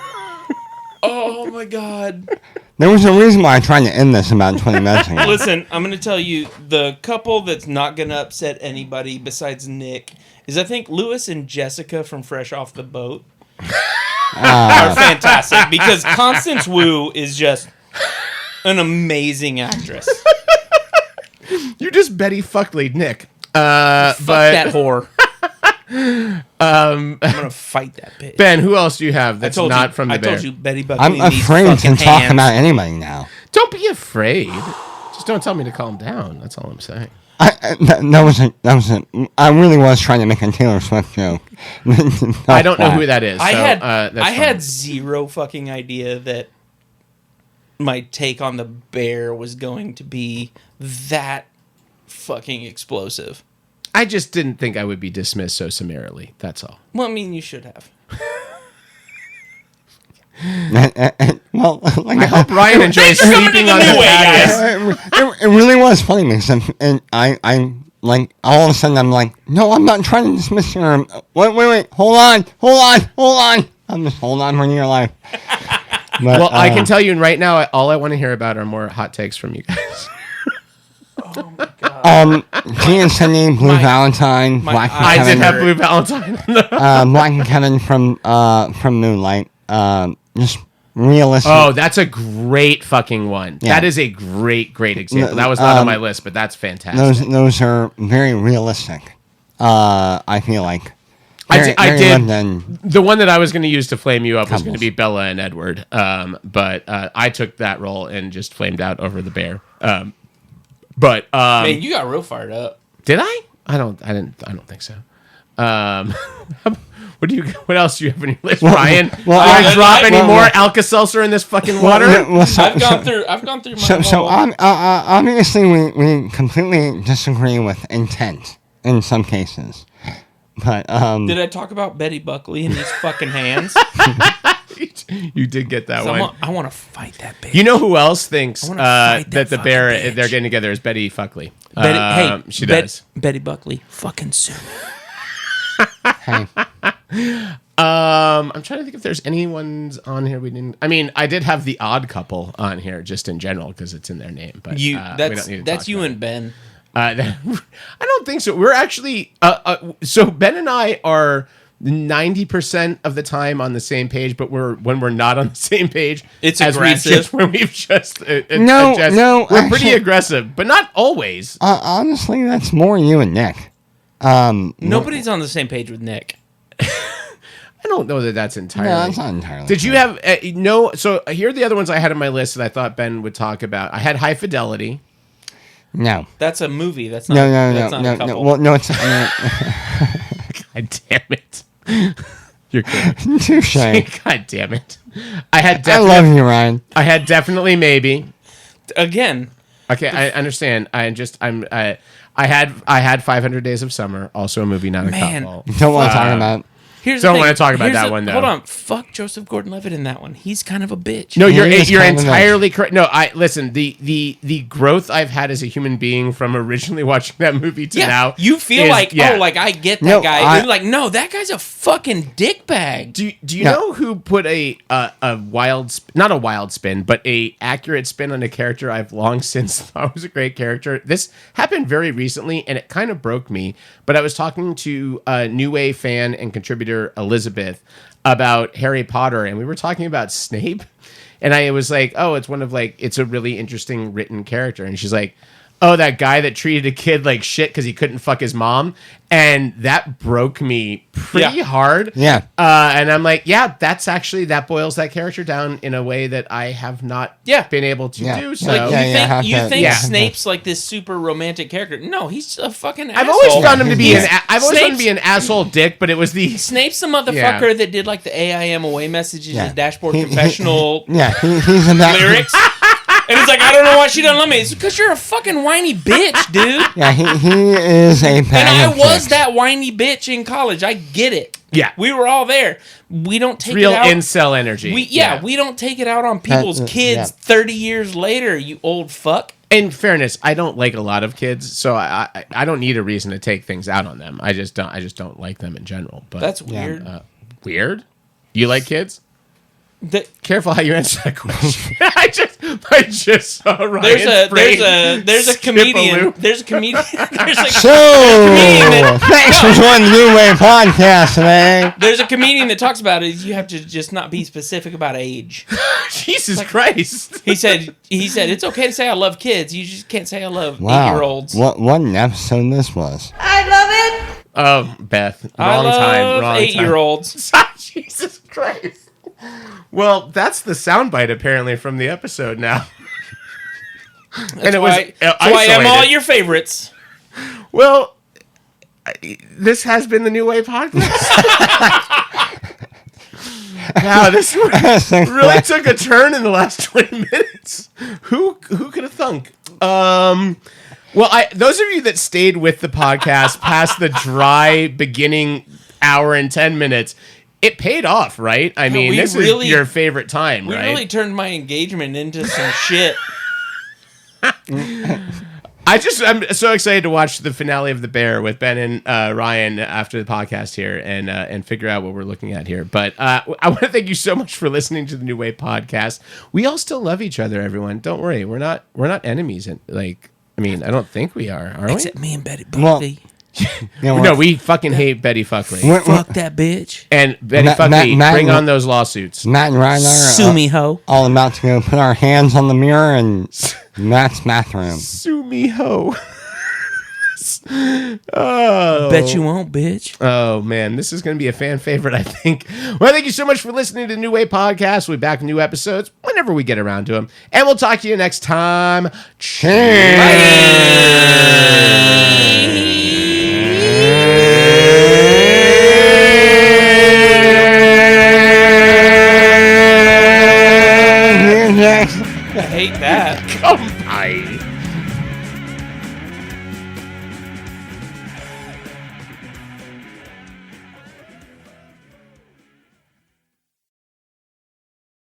Oh my god. There was a reason why I tried to end this about 20 minutes ago. Listen, I'm going to tell you the couple that's not going to upset anybody besides Nick is I think Lewis and Jessica from Fresh Off the Boat are fantastic because Constance Wu is just an amazing actress. You're just Betty Fuckley, Nick. Fuck that whore. I'm gonna fight that bitch. Ben, who else do you have that's not from the I Bear? told you Betty Buckley I'm needs afraid to fucking talk hands. about anybody now. Don't be afraid. Just don't tell me to calm down. That's all I'm saying. I really was trying to make a Taylor Swift joke. I don't know who that is. I so, had that's I fine. had zero fucking idea that my take on the Bear was going to be that fucking explosive. I just didn't think I would be dismissed so summarily. That's all. Well, I mean, you should have. Well, like, I hope Ryan enjoys sleeping on the new way, patio. it really was funny because I like all of a sudden I'm like, no, I'm not trying to dismiss your. Wait, hold on. I'm just hold on for your life. But, Well, I can tell you right now, all I want to hear about are more hot takes from you guys. G and Cindy, Blue Valentine, Black and I Kevin, did have Blue Valentine. Black and Kevin from Moonlight. Just realistic. Oh, that's a great fucking one. Yeah. That is a great example. That was not on my list, but that's fantastic. Those are very realistic. I feel like. I lived did. in- The one that I was going to use to flame you up was going to Couples. be Bella and Edward. But I took that role and just flamed out over the Bear. Man, you got real fired up. Did I? I don't think so. What else do you have on your list, Ryan? well, Want to I- drop any well, more well- Alka-Seltzer in this fucking water? I've gone through my So whole... obviously we completely disagree with intent in some cases, but Did I talk about Betty Buckley and these fucking hands? You did get that one. I want to fight that bitch. You know who else thinks fight that the fucking bear bitch. they're getting together is Betty Fuckley? She Betty, does. Betty Buckley, fucking sue me. Hey. I'm trying to think if there's anyone's on here we didn't. I mean, I did have the Odd Couple on here just in general because it's in their name. But we don't need to That's talk you about and Ben. I don't think so. We're actually so Ben and I are 90% of the time on the same page, but when we're not on the same page, It's as aggressive. we're actually, pretty aggressive, but not always. Honestly, that's more you and Nick. Nobody's on the same page with Nick. I don't know that that's entirely. No, that's not entirely. Did you have no? So here are the other ones I had on my list that I thought Ben would talk about. I had High Fidelity. No. That's a movie. That's not. No. That's not a couple. Well, no, it's. God damn it! You're kidding. Touche. God damn it! I love you, Ryan. I had definitely maybe. Again. Okay, I understand. I had 500 Days of Summer, also a movie, not a couple. Don't want to talk about. Don't want to talk about that one though. Hold on, fuck Joseph Gordon-Levitt in that one. He's kind of a bitch. No, you're He is kind of entirely correct. No, listen. The growth I've had as a human being from originally watching that movie to now. You feel like I get that No, guy. You're like, no, that guy's a fucking dickbag. Do you know who put a not a wild spin, but a accurate spin on a character I've long since thought was a great character? This happened very recently, and it kind of broke me. But I was talking to a New Wave fan and contributor Elizabeth about Harry Potter, and we were talking about Snape, and I was like, oh, it's a really interesting written character, and she's like, oh, that guy that treated a kid like shit because he couldn't fuck his mom. And that broke me pretty hard. Yeah. And I'm like, yeah, that boils that character down in a way that I have not been able to do. So Like, you think Snape's like this super romantic character. No, he's a fucking asshole. I've always found him to be an asshole dick, but it was the... Snape's the motherfucker that did like the AIM away messages, his dashboard confessional he's in that lyrics. And he's like, I don't know why she doesn't love me. It's because you're a fucking whiny bitch, dude. Yeah, he is a bag And I of was tricks. that whiny bitch in college. I get it. Yeah. We were all there. We don't take real it out. incel energy. We don't take it out on people's kids 30 years later, you old fuck. In fairness, I don't like a lot of kids, so I don't need a reason to take things out on them. I just don't like them in general. But that's weird. Weird? You like kids? Careful how you answer that question. I just saw Ryan. There's a comedian. There's a comedian. Thanks for joining the New Wave podcast today. There's a comedian that talks about it. You have to just not be specific about age. Jesus Christ. He said it's okay to say I love kids. You just can't say I love 8-year-olds. What an episode this was. I love it. Oh, Beth. Wrong Wrong 8-year-olds. Jesus Christ. Well, that's the soundbite apparently from the episode now. And why I am all your favorites. Well, this has been the New Way podcast. Wow, this really took a turn in the last 20 minutes. Who could have thunk? Well, those of you that stayed with the podcast past the dry beginning hour and 10 minutes, it paid off, right? I mean, this is your favorite time, right? We really turned my engagement into some shit. I'm so excited to watch the finale of The Bear with Ben and Ryan after the podcast here and figure out what we're looking at here. But I want to thank you so much for listening to the New Way podcast. We all still love each other, everyone. Don't worry, we're not enemies. I don't think we are we? Except me and Betty Buckley. No, we fucking hate Betty Fuckley. Fuck that bitch. And Betty Fuckley, bring on those lawsuits. Matt and Ryan are sue me, ho. All about to go put our hands on the mirror in Matt's bathroom. Sue me, ho. Oh. Bet you won't, bitch. Oh, man. This is going to be a fan favorite, I think. Well, thank you so much for listening to the New Way podcast. We'll be back with new episodes whenever we get around to them. And we'll talk to you next time. Cheers. I hate that. Come by.